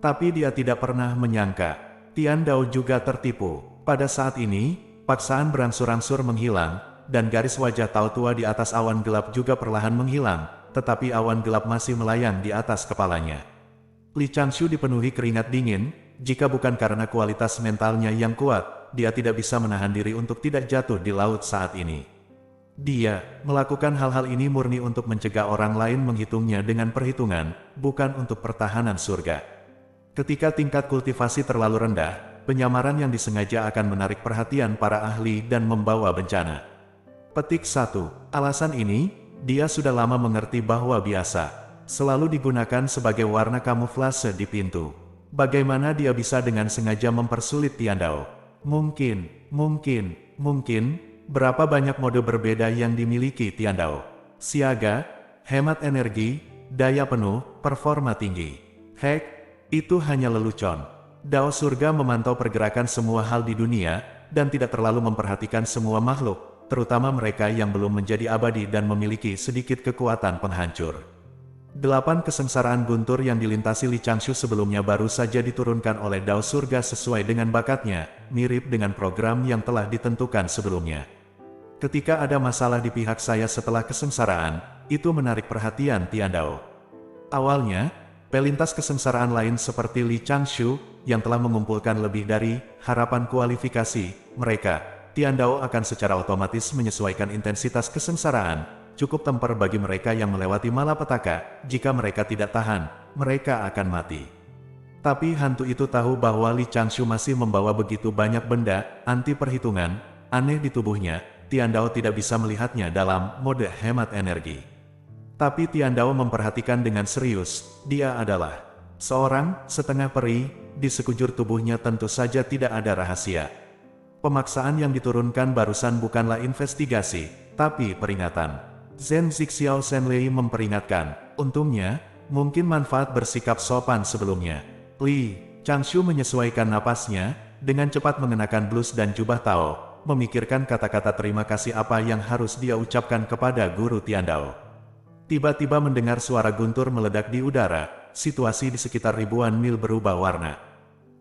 Tapi dia tidak pernah menyangka, Tian Dao juga tertipu. Pada saat ini, paksaan berangsur-angsur menghilang, dan garis wajah Tao tua di atas awan gelap juga perlahan menghilang, tetapi awan gelap masih melayang di atas kepalanya. Li Changshu dipenuhi keringat dingin, jika bukan karena kualitas mentalnya yang kuat, dia tidak bisa menahan diri untuk tidak jatuh di laut saat ini. Dia melakukan hal-hal ini murni untuk mencegah orang lain menghitungnya dengan perhitungan, bukan untuk pertahanan surga. Ketika tingkat kultivasi terlalu rendah, penyamaran yang disengaja akan menarik perhatian para ahli dan membawa bencana. Petik 1. Alasan ini, dia sudah lama mengerti bahwa biasa selalu digunakan sebagai warna kamuflase di pintu. Bagaimana dia bisa dengan sengaja mempersulit Tian Dao? Mungkin, berapa banyak mode berbeda yang dimiliki Tian Dao? Siaga, hemat energi, daya penuh, performa tinggi. Hek, itu hanya lelucon. Dao surga memantau pergerakan semua hal di dunia, dan tidak terlalu memperhatikan semua makhluk, terutama mereka yang belum menjadi abadi dan memiliki sedikit kekuatan penghancur. 8 kesengsaraan guntur yang dilintasi Li Changshu sebelumnya baru saja diturunkan oleh Dao surga sesuai dengan bakatnya, mirip dengan program yang telah ditentukan sebelumnya. Ketika ada masalah di pihak saya setelah kesengsaraan, itu menarik perhatian Tian Dao. Awalnya, pelintas kesengsaraan lain seperti Li Changshu, yang telah mengumpulkan lebih dari harapan kualifikasi mereka, Tian Dao akan secara otomatis menyesuaikan intensitas kesengsaraan. Cukup temper bagi mereka yang melewati malapetaka. Jika mereka tidak tahan, mereka akan mati. Tapi hantu itu tahu bahwa Li Changshu masih membawa begitu banyak benda anti perhitungan aneh di tubuhnya. Tian Dao tidak bisa melihatnya dalam mode hemat energi. Tapi Tian Dao memperhatikan dengan serius, dia adalah seorang setengah peri, di sekujur tubuhnya tentu saja tidak ada rahasia. Pemaksaan yang diturunkan barusan bukanlah investigasi, tapi peringatan. Zhen Zixiao Shenlei memperingatkan, untungnya, mungkin manfaat bersikap sopan sebelumnya. Li Changshu menyesuaikan napasnya, dengan cepat mengenakan blus dan jubah Tao, memikirkan kata-kata terima kasih apa yang harus dia ucapkan kepada guru Tian Dao. Tiba-tiba mendengar suara guntur meledak di udara. Situasi di sekitar ribuan mil berubah warna.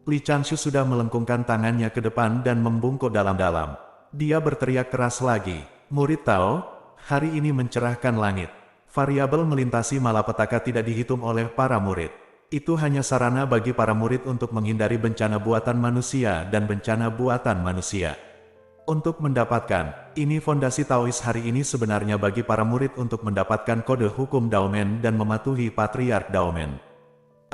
Li Changshu sudah melengkungkan tangannya ke depan dan membungkuk dalam-dalam. Dia berteriak keras lagi, "Murid Tao, hari ini mencerahkan langit." Variabel melintasi malapetaka tidak dihitung oleh para murid. Itu hanya sarana bagi para murid untuk menghindari bencana buatan manusia dan bencana buatan manusia. Untuk mendapatkan, ini fondasi Taois hari ini sebenarnya bagi para murid untuk mendapatkan kode hukum Daomen dan mematuhi Patriark Daomen.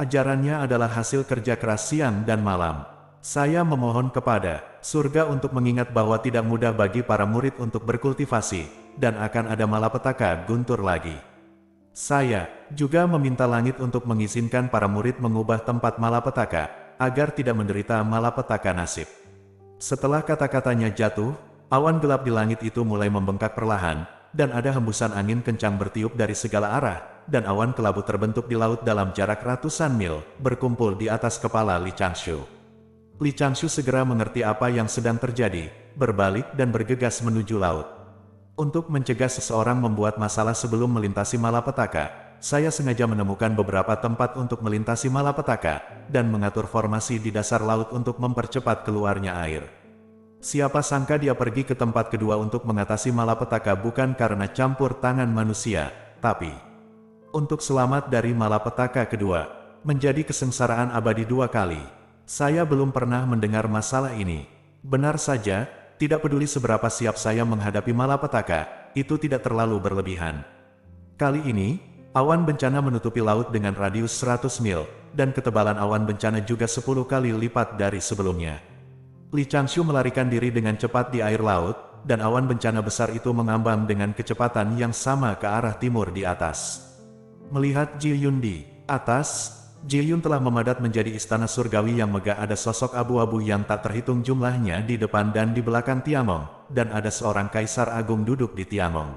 Ajarannya adalah hasil kerja keras siang dan malam. Saya memohon kepada surga untuk mengingat bahwa tidak mudah bagi para murid untuk berkultivasi, dan akan ada malapetaka guntur lagi. Saya juga meminta langit untuk mengizinkan para murid mengubah tempat malapetaka, agar tidak menderita malapetaka nasib. Setelah kata-katanya jatuh, awan gelap di langit itu mulai membengkak perlahan, dan ada hembusan angin kencang bertiup dari segala arah, dan awan kelabu terbentuk di laut dalam jarak ratusan mil, berkumpul di atas kepala Li Changshu. Li Changshu segera mengerti apa yang sedang terjadi, berbalik dan bergegas menuju laut. Untuk mencegah seseorang membuat masalah sebelum melintasi malapetaka, saya sengaja menemukan beberapa tempat untuk melintasi malapetaka, dan mengatur formasi di dasar laut untuk mempercepat keluarnya air. Siapa sangka dia pergi ke tempat kedua untuk mengatasi malapetaka bukan karena campur tangan manusia, tapi untuk selamat dari malapetaka kedua, menjadi kesengsaraan abadi 2 kali. Saya belum pernah mendengar masalah ini. Benar saja, tidak peduli seberapa siap saya menghadapi malapetaka, itu tidak terlalu berlebihan. Kali ini, awan bencana menutupi laut dengan radius 100 mil, dan ketebalan awan bencana juga 10 kali lipat dari sebelumnya. Li Changshu melarikan diri dengan cepat di air laut, dan awan bencana besar itu mengambang dengan kecepatan yang sama ke arah timur di atas. Melihat Ji Yun di atas, Ji Yun telah memadat menjadi istana surgawi yang megah. Ada sosok abu-abu yang tak terhitung jumlahnya di depan dan di belakang Tiamong, dan ada seorang kaisar agung duduk di Tiamong.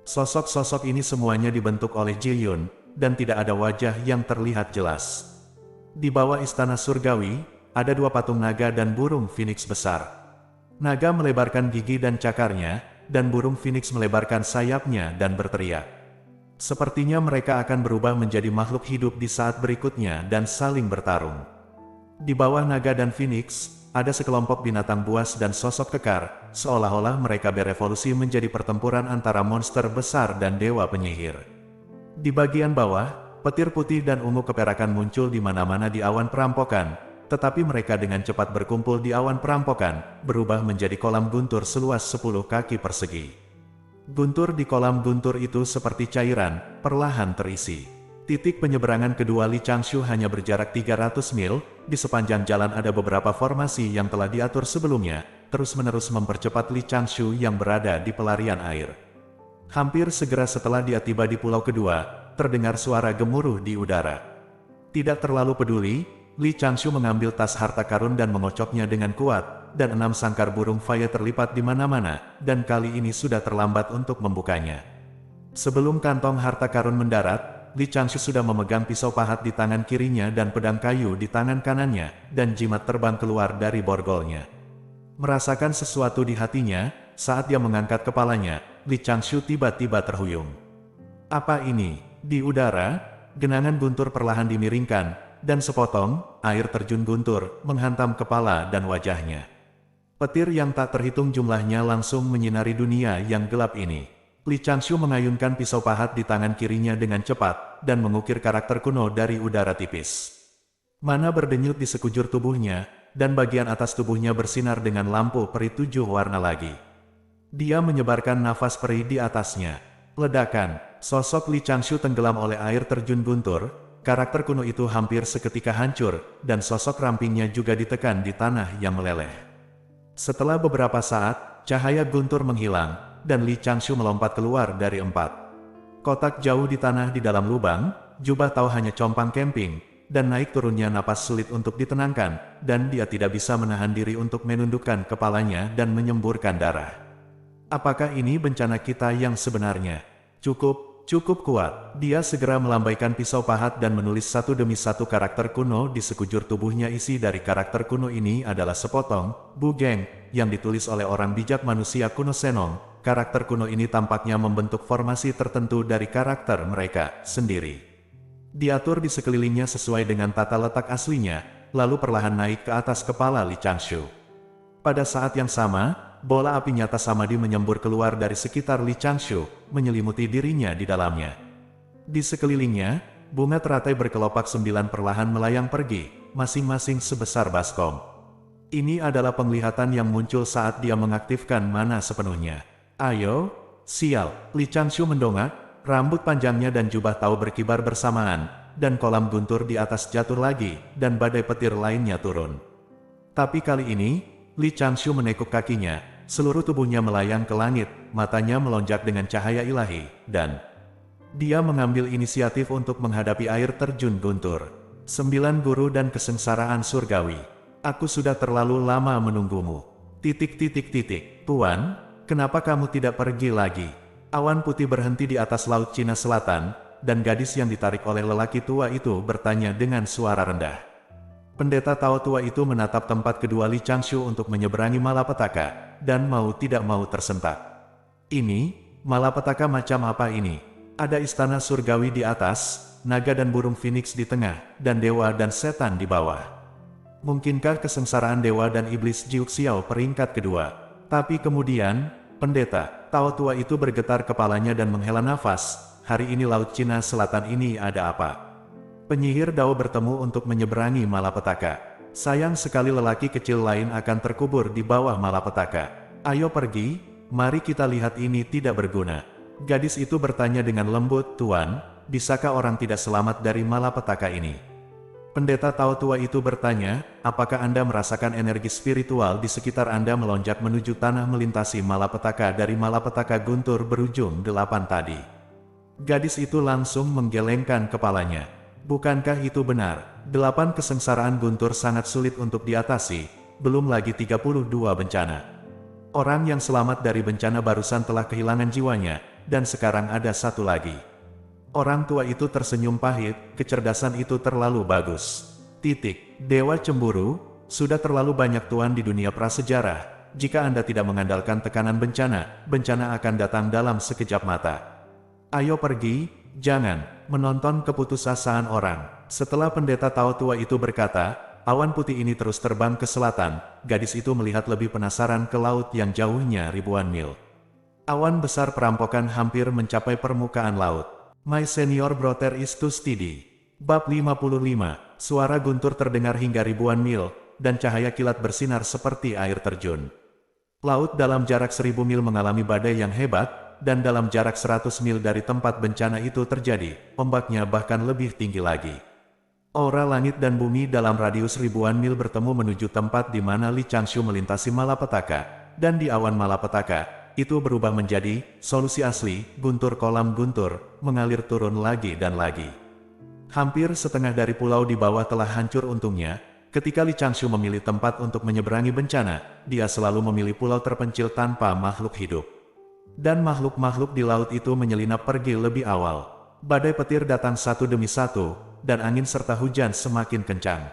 Sosok-sosok ini semuanya dibentuk oleh Ji Yun, dan tidak ada wajah yang terlihat jelas. Di bawah istana surgawi, ada 2 patung naga dan burung phoenix besar. Naga melebarkan gigi dan cakarnya, dan burung phoenix melebarkan sayapnya dan berteriak. Sepertinya mereka akan berubah menjadi makhluk hidup di saat berikutnya dan saling bertarung. Di bawah naga dan phoenix, ada sekelompok binatang buas dan sosok kekar, seolah-olah mereka berevolusi menjadi pertempuran antara monster besar dan dewa penyihir. Di bagian bawah, petir putih dan ungu keperakan muncul di mana-mana di awan perampokan, tetapi mereka dengan cepat berkumpul di awan perampokan, berubah menjadi kolam guntur seluas 10 kaki persegi. Guntur di kolam guntur itu seperti cairan, perlahan terisi. Titik penyeberangan kedua Li Changshu hanya berjarak 300 mil, di sepanjang jalan ada beberapa formasi yang telah diatur sebelumnya, terus-menerus mempercepat Li Changshu yang berada di pelarian air. Hampir segera setelah dia tiba di pulau kedua, terdengar suara gemuruh di udara. Tidak terlalu peduli, Li Changshu mengambil tas harta karun dan mengocoknya dengan kuat, dan 6 sangkar burung faya terlipat di mana-mana, dan kali ini sudah terlambat untuk membukanya. Sebelum kantong harta karun mendarat, Li Changshu sudah memegang pisau pahat di tangan kirinya dan pedang kayu di tangan kanannya, dan jimat terbang keluar dari borgolnya. Merasakan sesuatu di hatinya, saat dia mengangkat kepalanya, Li Changshu tiba-tiba terhuyung. Apa ini? Di udara, genangan guntur perlahan dimiringkan, dan sepotong air terjun guntur menghantam kepala dan wajahnya. Petir yang tak terhitung jumlahnya langsung menyinari dunia yang gelap ini. Li Changshu mengayunkan pisau pahat di tangan kirinya dengan cepat, dan mengukir karakter kuno dari udara tipis. Mana berdenyut di sekujur tubuhnya, dan bagian atas tubuhnya bersinar dengan lampu peri 7 warna lagi. Dia menyebarkan nafas peri di atasnya. Ledakan, sosok Li Changshu tenggelam oleh air terjun guntur, karakter kuno itu hampir seketika hancur, dan sosok rampingnya juga ditekan di tanah yang meleleh. Setelah beberapa saat, cahaya guntur menghilang, dan Li Changshu melompat keluar dari 4 kotak jauh di tanah di dalam lubang. Jubah Tao hanya compang camping, dan naik turunnya napas sulit untuk ditenangkan, dan dia tidak bisa menahan diri untuk menundukkan kepalanya dan menyemburkan darah. Apakah ini bencana kita yang sebenarnya? Cukup kuat. Dia segera melambaikan pisau pahat dan menulis satu demi satu karakter kuno di sekujur tubuhnya. Isi dari karakter kuno ini adalah sepotong Bu Geng yang ditulis oleh orang bijak manusia kuno Senong. Karakter kuno ini tampaknya membentuk formasi tertentu dari karakter mereka sendiri. Diatur di sekelilingnya sesuai dengan tata letak aslinya, lalu perlahan naik ke atas kepala Li Changshu. Pada saat yang sama, bola api nyata Samadhi menyembur keluar dari sekitar Li Changshu, menyelimuti dirinya di dalamnya. Di sekelilingnya, bunga teratai berkelopak 9 perlahan melayang pergi, masing-masing sebesar baskom. Ini adalah penglihatan yang muncul saat dia mengaktifkan mana sepenuhnya. Ayo, sial, Li Changshu mendongak. Rambut panjangnya dan jubah Tao berkibar bersamaan, dan kolam guntur di atas jatuh lagi, dan badai petir lainnya turun. Tapi kali ini, Li Changshu menekuk kakinya, seluruh tubuhnya melayang ke langit, matanya melonjak dengan cahaya ilahi, dan dia mengambil inisiatif untuk menghadapi air terjun guntur. 9 guru dan kesengsaraan surgawi. Aku sudah terlalu lama menunggumu. Tuan, kenapa kamu tidak pergi lagi? Awan putih berhenti di atas laut Cina Selatan, dan gadis yang ditarik oleh lelaki tua itu bertanya dengan suara rendah. Pendeta Tao tua itu menatap tempat kedua Li Changshu untuk menyeberangi malapetaka, dan mau tidak mau tersentak. Ini, malapetaka macam apa ini? Ada istana surgawi di atas, naga dan burung phoenix di tengah, dan dewa dan setan di bawah. Mungkinkah kesengsaraan dewa dan iblis Jiuk Xiao peringkat kedua? Tapi kemudian, pendeta Tao tua itu bergetar kepalanya dan menghela nafas. Hari ini laut Cina Selatan ini ada apa? Penyihir Dao bertemu untuk menyeberangi malapetaka. Sayang sekali lelaki kecil lain akan terkubur di bawah malapetaka. Ayo pergi, mari kita lihat ini tidak berguna. Gadis itu bertanya dengan lembut, Tuan, bisakah orang tidak selamat dari malapetaka ini? Pendeta Tao tua itu bertanya, apakah Anda merasakan energi spiritual di sekitar Anda melonjak menuju tanah melintasi malapetaka dari malapetaka guntur berujung 8 tadi? Gadis itu langsung menggelengkan kepalanya. Bukankah itu benar? 8 kesengsaraan guntur sangat sulit untuk diatasi, belum lagi 32 bencana. Orang yang selamat dari bencana barusan telah kehilangan jiwanya, dan sekarang ada satu lagi. Orang tua itu tersenyum pahit, kecerdasan itu terlalu bagus. Dewa cemburu, sudah terlalu banyak tuan di dunia prasejarah. Jika Anda tidak mengandalkan tekanan bencana, bencana akan datang dalam sekejap mata. Ayo pergi, jangan menonton keputusasaan orang. Setelah pendeta Tao tua itu berkata, awan putih ini terus terbang ke selatan. Gadis itu melihat lebih penasaran ke laut yang jauhnya ribuan mil. Awan besar perampokan hampir mencapai permukaan laut. My senior brother is too steady. Bab 55, suara guntur terdengar hingga ribuan mil, dan cahaya kilat bersinar seperti air terjun. Laut dalam jarak 1000 mil mengalami badai yang hebat, dan dalam jarak 100 mil dari tempat bencana itu terjadi, ombaknya bahkan lebih tinggi lagi. Aura langit dan bumi dalam radius ribuan mil bertemu menuju tempat di mana Li Changshu melintasi malapetaka, dan di awan malapetaka, itu berubah menjadi solusi asli, guntur kolam guntur, mengalir turun lagi dan lagi. Hampir setengah dari pulau di bawah telah hancur untungnya. Ketika Li Changshu memilih tempat untuk menyeberangi bencana, dia selalu memilih pulau terpencil tanpa makhluk hidup. Dan makhluk-makhluk di laut itu menyelinap pergi lebih awal. Badai petir datang satu demi satu, dan angin serta hujan semakin kencang.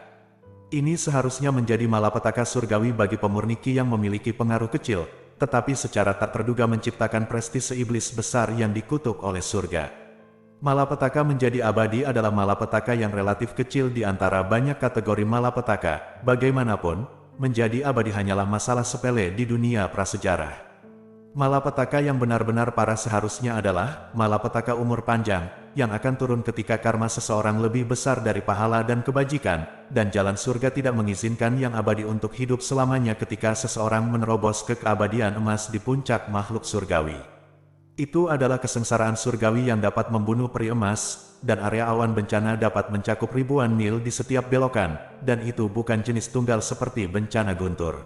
Ini seharusnya menjadi malapetaka surgawi bagi pemurni Qi yang memiliki pengaruh kecil, tetapi secara tak terduga menciptakan prestise iblis besar yang dikutuk oleh surga. Malapetaka menjadi abadi adalah malapetaka yang relatif kecil di antara banyak kategori malapetaka. Bagaimanapun, menjadi abadi hanyalah masalah sepele di dunia prasejarah. Malapetaka yang benar-benar parah seharusnya adalah malapetaka umur panjang, yang akan turun ketika karma seseorang lebih besar dari pahala dan kebajikan, dan jalan surga tidak mengizinkan yang abadi untuk hidup selamanya ketika seseorang menerobos ke keabadian emas di puncak makhluk surgawi. Itu adalah kesengsaraan surgawi yang dapat membunuh peri emas, dan area awan bencana dapat mencakup ribuan mil di setiap belokan, dan itu bukan jenis tunggal seperti bencana guntur.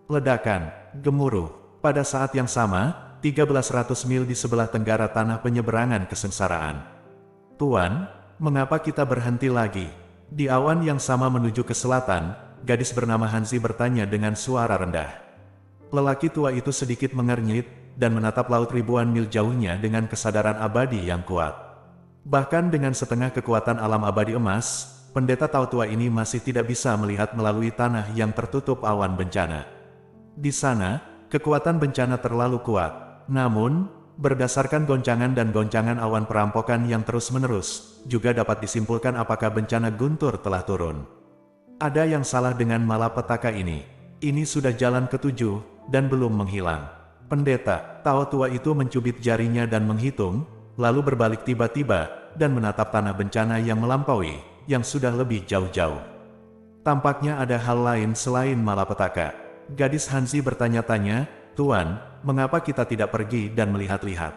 Ledakan, gemuruh. Pada saat yang sama, 1300 mil di sebelah tenggara tanah penyeberangan kesengsaraan. Tuan, mengapa kita berhenti lagi? Di awan yang sama menuju ke selatan, gadis bernama Hanzi bertanya dengan suara rendah. Lelaki tua itu sedikit mengernyit, dan menatap laut ribuan mil jauhnya dengan kesadaran abadi yang kuat. Bahkan dengan setengah kekuatan alam abadi emas, pendeta Tao tua ini masih tidak bisa melihat melalui tanah yang tertutup awan bencana. Di sana, kekuatan bencana terlalu kuat. Namun, berdasarkan goncangan dan goncangan awan perampokan yang terus-menerus, juga dapat disimpulkan apakah bencana guntur telah turun. Ada yang salah dengan malapetaka ini. Ini sudah jalan ke-7, dan belum menghilang. Pendeta Tao tua itu mencubit jarinya dan menghitung, lalu berbalik tiba-tiba, dan menatap tanah bencana yang melampaui, yang sudah lebih jauh-jauh. Tampaknya ada hal lain selain malapetaka. Gadis Hanzi bertanya-tanya, Tuan, mengapa kita tidak pergi dan melihat-lihat?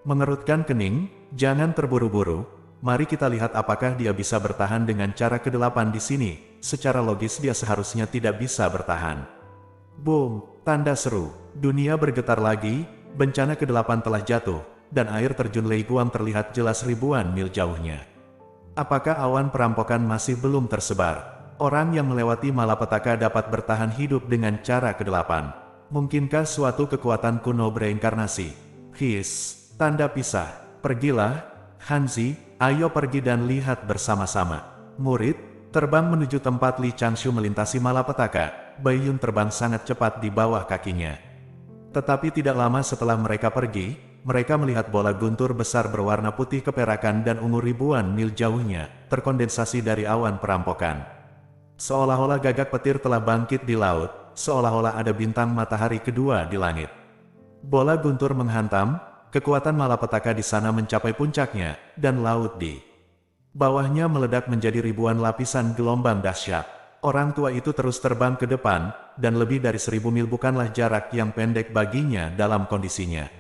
Mengerutkan kening, jangan terburu-buru, mari kita lihat apakah dia bisa bertahan dengan cara ke-8 di sini. Secara logis dia seharusnya tidak bisa bertahan. Boom, tanda seru, dunia bergetar lagi, bencana ke-8 telah jatuh, dan air terjun Lei Guang terlihat jelas ribuan mil jauhnya. Apakah awan perampokan masih belum tersebar? Orang yang melewati malapetaka dapat bertahan hidup dengan cara ke-8. Mungkinkah suatu kekuatan kuno bereinkarnasi? His, tanda pisah. Pergilah, Hanzi, ayo pergi dan lihat bersama-sama. Murid, terbang menuju tempat Li Changshu melintasi malapetaka. Bai Yun terbang sangat cepat di bawah kakinya. Tetapi tidak lama setelah mereka pergi, mereka melihat bola guntur besar berwarna putih keperakan dan ungu ribuan mil jauhnya, terkondensasi dari awan perampokan. Seolah-olah gagak petir telah bangkit di laut, seolah-olah ada bintang matahari kedua di langit. Bola guntur menghantam, kekuatan malapetaka di sana mencapai puncaknya, dan laut di bawahnya meledak menjadi ribuan lapisan gelombang dahsyat. Orang tua itu terus terbang ke depan, dan lebih dari 1000 mil bukanlah jarak yang pendek baginya dalam kondisinya.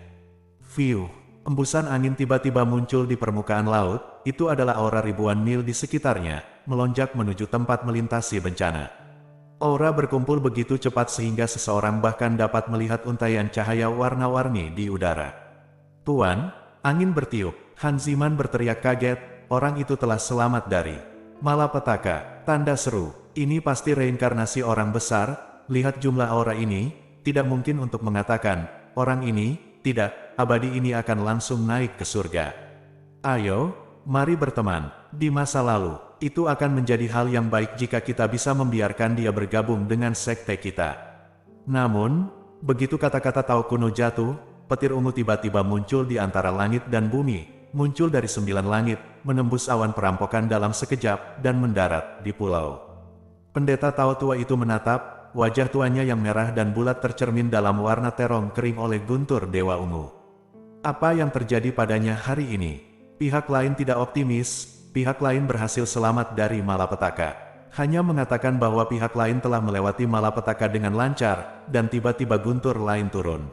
Fiu, embusan angin tiba-tiba muncul di permukaan laut, itu adalah aura ribuan mil di sekitarnya, melonjak menuju tempat melintasi bencana. Aura berkumpul begitu cepat sehingga seseorang bahkan dapat melihat untaian cahaya warna-warni di udara. Tuan, angin bertiup, Han Ziman berteriak kaget, orang itu telah selamat dari malapetaka, tanda seru. Ini pasti reinkarnasi orang besar, lihat jumlah aura ini, tidak mungkin untuk mengatakan, orang ini, tidak, abadi ini akan langsung naik ke surga. Ayo, mari berteman, di masa lalu, itu akan menjadi hal yang baik jika kita bisa membiarkan dia bergabung dengan sekte kita. Namun, begitu kata-kata Tao kuno jatuh, petir ungu tiba-tiba muncul di antara langit dan bumi, muncul dari 9 langit, menembus awan perampokan dalam sekejap, dan mendarat di pulau. Pendeta Tao tua itu menatap, wajah tuanya yang merah dan bulat tercermin dalam warna terong kering oleh guntur Dewa Ungu. Apa yang terjadi padanya hari ini? Pihak lain tidak optimis, pihak lain berhasil selamat dari malapetaka. Hanya mengatakan bahwa pihak lain telah melewati malapetaka dengan lancar, dan tiba-tiba guntur lain turun.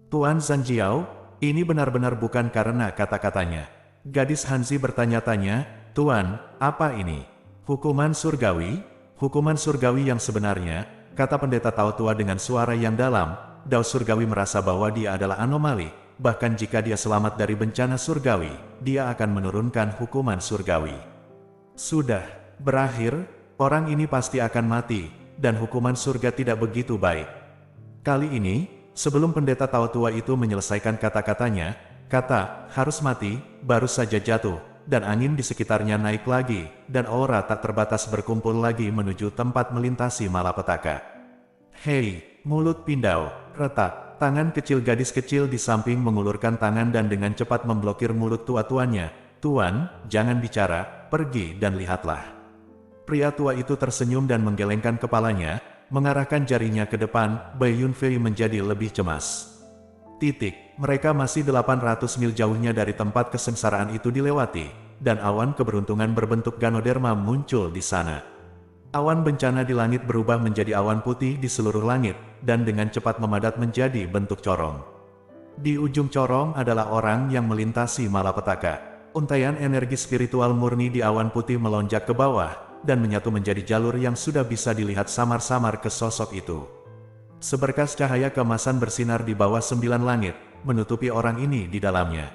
Tuan Zanjiao, ini benar-benar bukan karena kata-katanya. Gadis Hanzi bertanya-tanya, Tuan, apa ini? Hukuman surgawi? Hukuman surgawi yang sebenarnya, kata pendeta Tao tua dengan suara yang dalam, Dao surgawi merasa bahwa dia adalah anomali, bahkan jika dia selamat dari bencana surgawi, dia akan menurunkan hukuman surgawi. Sudah berakhir, orang ini pasti akan mati, dan hukuman surga tidak begitu baik. Kali ini, sebelum pendeta Tao tua itu menyelesaikan kata-katanya, kata, harus mati, baru saja jatuh. Dan angin di sekitarnya naik lagi, dan aura tak terbatas berkumpul lagi menuju tempat melintasi malapetaka. Hei, mulut pindau, retak, tangan kecil gadis kecil di samping mengulurkan tangan dan dengan cepat memblokir mulut tua-tuannya. Tuan, jangan bicara, pergi dan lihatlah. Pria tua itu tersenyum dan menggelengkan kepalanya, mengarahkan jarinya ke depan, Bai Yunfei menjadi lebih cemas. Mereka masih 800 mil jauhnya dari tempat kesengsaraan itu dilewati, dan awan keberuntungan berbentuk Ganoderma muncul di sana. Awan bencana di langit berubah menjadi awan putih di seluruh langit, dan dengan cepat memadat menjadi bentuk corong. Di ujung corong adalah orang yang melintasi malapetaka. untaian energi spiritual murni di awan putih melonjak ke bawah, dan menyatu menjadi jalur yang sudah bisa dilihat samar-samar ke sosok itu. Seberkas cahaya keemasan bersinar di bawah 9 langit, menutupi orang ini di dalamnya.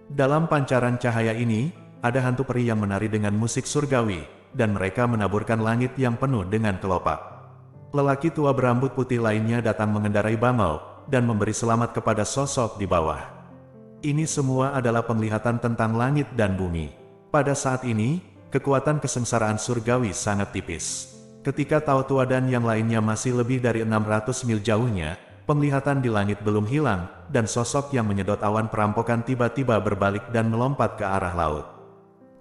Dalam pancaran cahaya ini, ada hantu peri yang menari dengan musik surgawi, dan mereka menaburkan langit yang penuh dengan kelopak. Lelaki tua berambut putih lainnya datang mengendarai bangau, dan memberi selamat kepada sosok di bawah. Ini semua adalah penglihatan tentang langit dan bumi. Pada saat ini, kekuatan kesengsaraan surgawi sangat tipis. Ketika Tao Tua dan yang lainnya masih lebih dari 600 mil jauhnya, penglihatan di langit belum hilang, dan sosok yang menyedot awan perampokan tiba-tiba berbalik dan melompat ke arah laut.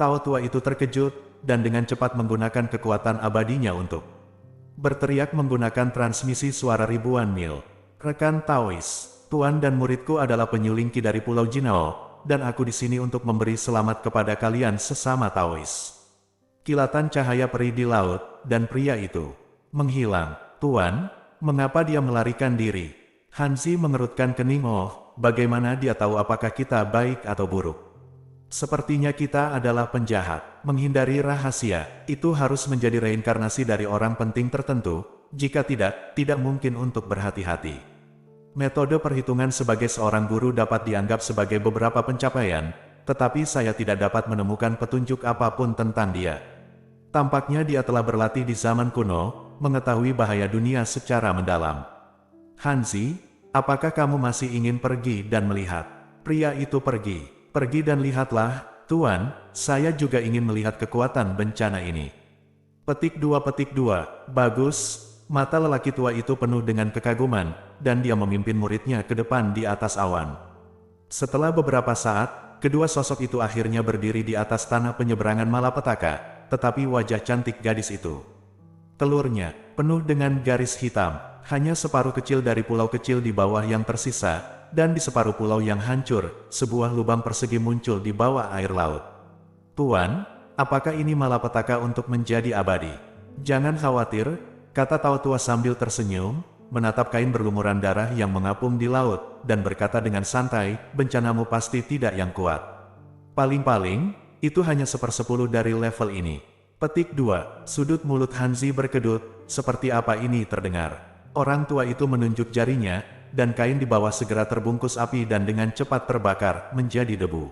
Tao Tua itu terkejut, dan dengan cepat menggunakan kekuatan abadinya untuk berteriak menggunakan transmisi suara ribuan mil. Rekan Taois, Tuan dan muridku adalah penyuling Qi dari Pulau Jinao, dan aku di sini untuk memberi selamat kepada kalian sesama Taois. Kilatan cahaya peri di laut, dan pria itu menghilang. Tuan, mengapa dia melarikan diri? Hanzi mengerutkan kening. Oh, bagaimana dia tahu apakah kita baik atau buruk? Sepertinya kita adalah penjahat. Menghindari rahasia, itu harus menjadi reinkarnasi dari orang penting tertentu. Jika tidak, tidak mungkin untuk berhati-hati. Metode perhitungan sebagai seorang guru dapat dianggap sebagai beberapa pencapaian, tetapi saya tidak dapat menemukan petunjuk apapun tentang dia. Tampaknya dia telah berlatih di zaman kuno, mengetahui bahaya dunia secara mendalam. Hanzi, apakah kamu masih ingin pergi dan melihat? Pria itu pergi. Pergi dan lihatlah, Tuan, saya juga ingin melihat kekuatan bencana ini. Petik 2. Bagus. Mata lelaki tua itu penuh dengan kekaguman, dan dia memimpin muridnya ke depan di atas awan. Setelah beberapa saat, kedua sosok itu akhirnya berdiri di atas tanah penyeberangan malapetaka, tetapi wajah cantik gadis itu, telurnya, penuh dengan garis hitam, hanya separuh kecil dari pulau kecil di bawah yang tersisa, dan di separuh pulau yang hancur, sebuah lubang persegi muncul di bawah air laut. Tuan, apakah ini malapetaka untuk menjadi abadi? Jangan khawatir, kata Tao Tua sambil tersenyum, menatap kain berlumuran darah yang mengapung di laut, dan berkata dengan santai, bencanamu pasti tidak yang kuat. Paling-paling, itu hanya 1/10 dari level ini. Petik 2. Sudut mulut Hanzi berkedut, seperti apa ini terdengar? Orang tua itu menunjuk jarinya, dan kain di bawah segera terbungkus api dan dengan cepat terbakar, menjadi debu.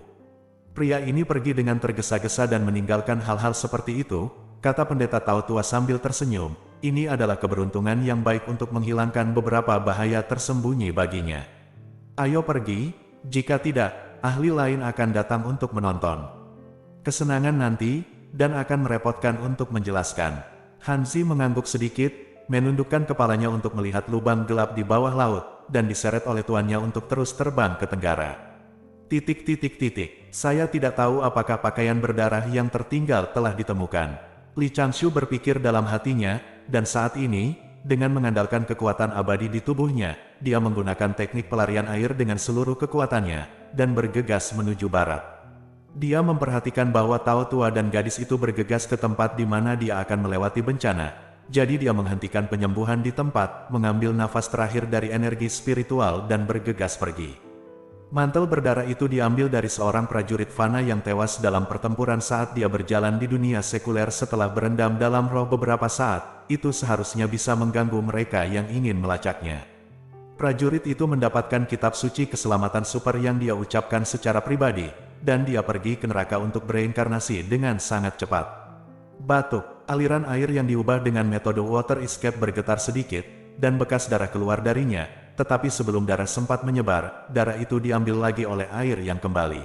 Pria ini pergi dengan tergesa-gesa dan meninggalkan hal-hal seperti itu, kata pendeta Tao Tua sambil tersenyum. Ini adalah keberuntungan yang baik untuk menghilangkan beberapa bahaya tersembunyi baginya. Ayo pergi, jika tidak, ahli lain akan datang untuk menonton. Kesenangan nanti, dan akan merepotkan untuk menjelaskan. Hanzi mengangguk sedikit, menundukkan kepalanya untuk melihat lubang gelap di bawah laut, dan diseret oleh tuannya untuk terus terbang ke tenggara. Saya tidak tahu apakah pakaian berdarah yang tertinggal telah ditemukan. Li Changshu berpikir dalam hatinya, dan saat ini, dengan mengandalkan kekuatan abadi di tubuhnya, dia menggunakan teknik pelarian air dengan seluruh kekuatannya, dan bergegas menuju barat. Dia memperhatikan bahwa Tao Tua dan gadis itu bergegas ke tempat di mana dia akan melewati bencana, jadi dia menghentikan penyembuhan di tempat, mengambil nafas terakhir dari energi spiritual dan bergegas pergi. Mantel berdarah itu diambil dari seorang prajurit fana yang tewas dalam pertempuran saat dia berjalan di dunia sekuler setelah berendam dalam roh beberapa saat, itu seharusnya bisa mengganggu mereka yang ingin melacaknya. Prajurit itu mendapatkan kitab suci keselamatan super yang dia ucapkan secara pribadi, dan dia pergi ke neraka untuk bereinkarnasi dengan sangat cepat. Batuk, aliran air yang diubah dengan metode water escape bergetar sedikit, dan bekas darah keluar darinya. Tetapi sebelum darah sempat menyebar, darah itu diambil lagi oleh air yang kembali.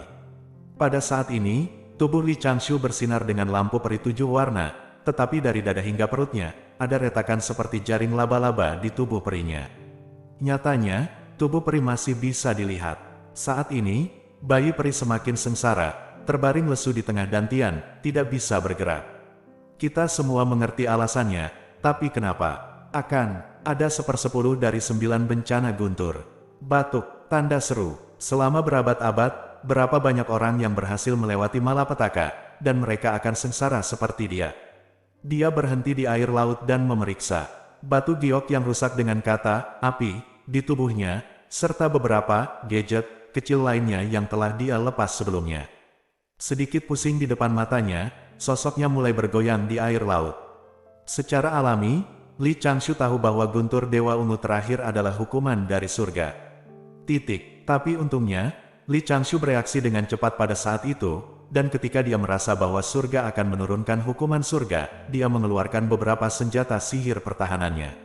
Pada saat ini, tubuh Li Changshu bersinar dengan lampu peri 7 warna, tetapi dari dada hingga perutnya, ada retakan seperti jaring laba-laba di tubuh perinya. Nyatanya, tubuh peri masih bisa dilihat. Saat ini, bayi peri semakin sengsara, terbaring lesu di tengah dantian, tidak bisa bergerak. Kita semua mengerti alasannya, tapi kenapa? Akan ada 1/10 dari 9 bencana guntur. Batuk, tanda seru. Selama berabad-abad, berapa banyak orang yang berhasil melewati malapetaka, dan mereka akan sengsara seperti dia. Dia berhenti di air laut dan memeriksa batu giok yang rusak dengan kata api di tubuhnya, serta beberapa gadget kecil lainnya yang telah dia lepas sebelumnya. Sedikit pusing di depan matanya, sosoknya mulai bergoyang di air laut. Secara alami, Li Changshu tahu bahwa guntur Dewa Ungu terakhir adalah hukuman dari surga. Tapi untungnya, Li Changshu bereaksi dengan cepat pada saat itu, dan ketika dia merasa bahwa surga akan menurunkan hukuman surga, dia mengeluarkan beberapa senjata sihir pertahanannya.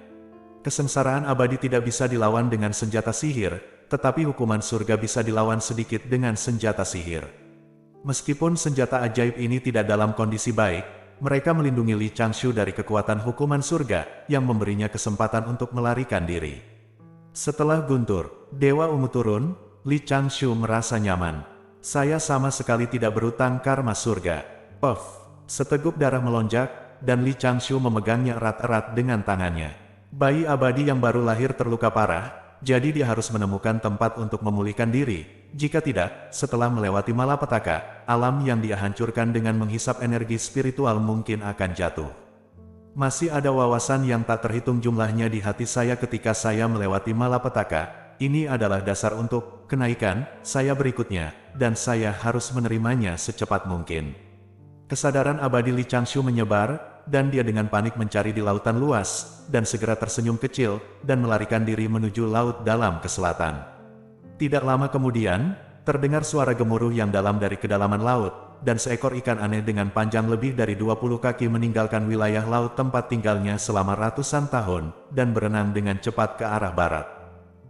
Kesengsaraan abadi tidak bisa dilawan dengan senjata sihir, tetapi hukuman surga bisa dilawan sedikit dengan senjata sihir. Meskipun senjata ajaib ini tidak dalam kondisi baik, mereka melindungi Li Changshu dari kekuatan hukuman surga, yang memberinya kesempatan untuk melarikan diri. Setelah guntur Dewa Ungu turun, Li Changshu merasa nyaman. Saya sama sekali tidak berutang karma surga. Puff! Seteguk darah melonjak, dan Li Changshu memegangnya erat-erat dengan tangannya. Bayi abadi yang baru lahir terluka parah, jadi dia harus menemukan tempat untuk memulihkan diri. Jika tidak, setelah melewati malapetaka, alam yang dia hancurkan dengan menghisap energi spiritual mungkin akan jatuh. Masih ada wawasan yang tak terhitung jumlahnya di hati saya ketika saya melewati malapetaka. Ini adalah dasar untuk kenaikan saya berikutnya, dan saya harus menerimanya secepat mungkin. Kesadaran abadi Li Changshu menyebar, dan dia dengan panik mencari di lautan luas, dan segera tersenyum kecil, dan melarikan diri menuju laut dalam ke selatan. Tidak lama kemudian, terdengar suara gemuruh yang dalam dari kedalaman laut, dan seekor ikan aneh dengan panjang lebih dari 20 kaki meninggalkan wilayah laut tempat tinggalnya selama ratusan tahun, dan berenang dengan cepat ke arah barat.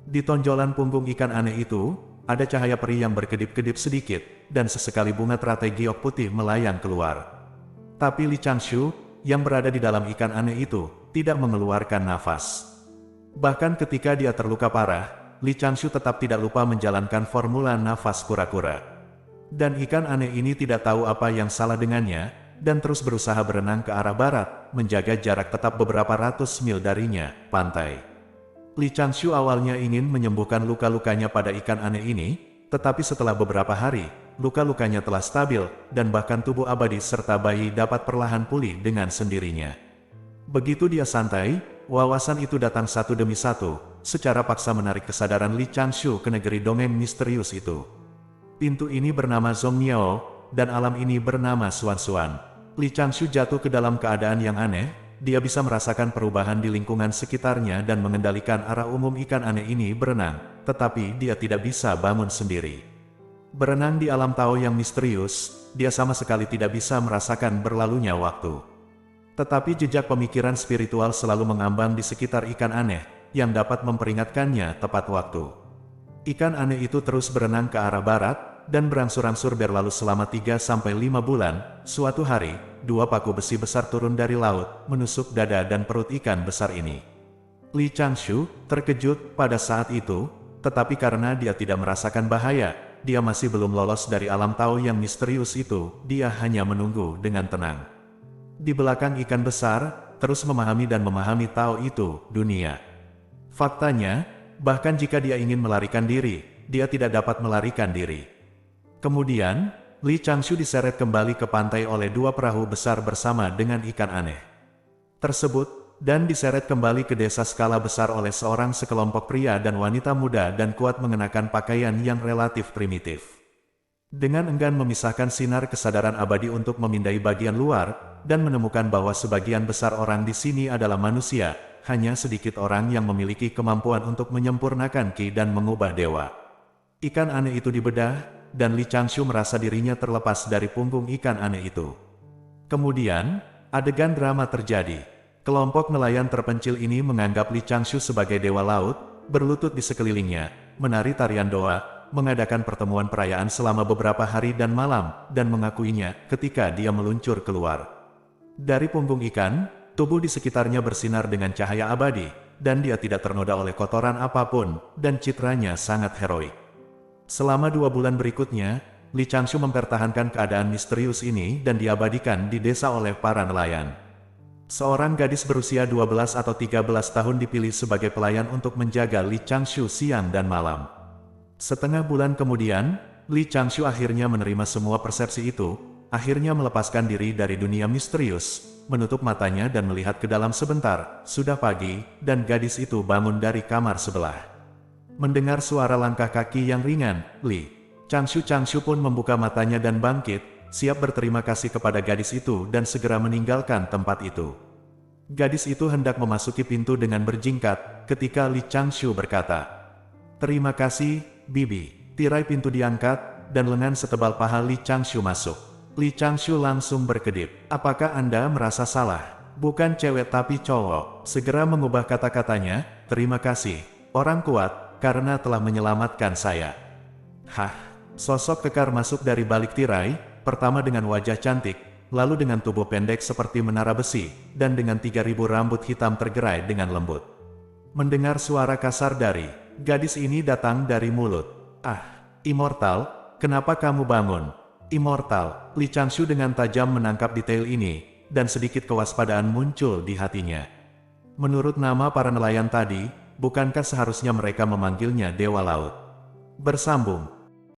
Di tonjolan punggung ikan aneh itu, ada cahaya peri yang berkedip-kedip sedikit, dan sesekali bunga teratai giok putih melayang keluar. Tapi Li Changshu, yang berada di dalam ikan aneh itu, tidak mengeluarkan nafas. Bahkan ketika dia terluka parah, Li Changshu tetap tidak lupa menjalankan formula nafas kura-kura. Dan ikan aneh ini tidak tahu apa yang salah dengannya, dan terus berusaha berenang ke arah barat, menjaga jarak tetap beberapa ratus mil darinya, pantai. Li Changshu awalnya ingin menyembuhkan luka-lukanya pada ikan aneh ini, tetapi setelah beberapa hari, luka-lukanya telah stabil, dan bahkan tubuh abadi serta bayi dapat perlahan pulih dengan sendirinya. Begitu dia santai, wawasan itu datang satu demi satu, secara paksa menarik kesadaran Li Changshu ke negeri dongeng misterius itu. Pintu ini bernama Zhongniao, dan alam ini bernama Xuan-Xuan. Li Changshu jatuh ke dalam keadaan yang aneh, dia bisa merasakan perubahan di lingkungan sekitarnya dan mengendalikan arah umum ikan aneh ini berenang, tetapi dia tidak bisa bangun sendiri. Berenang di alam Tao yang misterius, dia sama sekali tidak bisa merasakan berlalunya waktu. Tetapi jejak pemikiran spiritual selalu mengambang di sekitar ikan aneh, yang dapat memperingatkannya tepat waktu. Ikan aneh itu terus berenang ke arah barat, dan berangsur-angsur berlalu selama 3-5 bulan. Suatu hari, 2 paku besi besar turun dari laut, menusuk dada dan perut ikan besar ini. Li Changshu terkejut pada saat itu, tetapi karena dia tidak merasakan bahaya, dia masih belum lolos dari alam Tao yang misterius itu, dia hanya menunggu dengan tenang. Di belakang ikan besar, terus memahami dan memahami Tao itu, dunia. Faktanya, bahkan jika dia ingin melarikan diri, dia tidak dapat melarikan diri. Kemudian, Li Changshu diseret kembali ke pantai oleh 2 perahu besar bersama dengan ikan aneh tersebut, dan diseret kembali ke desa skala besar oleh seorang sekelompok pria dan wanita muda dan kuat mengenakan pakaian yang relatif primitif. Dengan enggan memisahkan sinar kesadaran abadi untuk memindai bagian luar, dan menemukan bahwa sebagian besar orang di sini adalah manusia, hanya sedikit orang yang memiliki kemampuan untuk menyempurnakan ki dan mengubah dewa. Ikan aneh itu dibedah, dan Li Changshu merasa dirinya terlepas dari punggung ikan aneh itu. Kemudian, adegan drama terjadi. Kelompok nelayan terpencil ini menganggap Li Changshu sebagai dewa laut, berlutut di sekelilingnya, menari tarian doa, mengadakan pertemuan perayaan selama beberapa hari dan malam, dan mengakuinya ketika dia meluncur keluar. Dari punggung ikan, tubuh di sekitarnya bersinar dengan cahaya abadi, dan dia tidak ternoda oleh kotoran apapun, dan citranya sangat heroik. Selama 2 bulan berikutnya, Li Changshu mempertahankan keadaan misterius ini dan diabadikan di desa oleh para nelayan. Seorang gadis berusia 12 atau 13 tahun dipilih sebagai pelayan untuk menjaga Li Changshu siang dan malam. Setengah bulan kemudian, Li Changshu akhirnya menerima semua persepsi itu, akhirnya melepaskan diri dari dunia misterius, menutup matanya dan melihat ke dalam sebentar. Sudah pagi, dan gadis itu bangun dari kamar sebelah. Mendengar suara langkah kaki yang ringan, Li Changshu pun membuka matanya dan bangkit, siap berterima kasih kepada gadis itu dan segera meninggalkan tempat itu. Gadis itu hendak memasuki pintu dengan berjingkat, ketika Li Changshu berkata, "Terima kasih, Bibi." Tirai pintu diangkat, dan lengan setebal paha Li Changshu masuk. Li Changshu langsung berkedip. "Apakah Anda merasa salah? Bukan cewek tapi cowok." Segera mengubah kata-katanya, "Terima kasih, orang kuat, karena telah menyelamatkan saya." Hah? Sosok kekar masuk dari balik tirai, pertama dengan wajah cantik, lalu dengan tubuh pendek seperti menara besi, dan dengan 3.000 rambut hitam tergerai dengan lembut. Mendengar suara kasar dari gadis ini datang dari mulut. "Ah, Immortal, kenapa kamu bangun?" Immortal, Li Changshu dengan tajam menangkap detail ini, dan sedikit kewaspadaan muncul di hatinya. Menurut nama para nelayan tadi, bukankah seharusnya mereka memanggilnya Dewa Laut? Bersambung.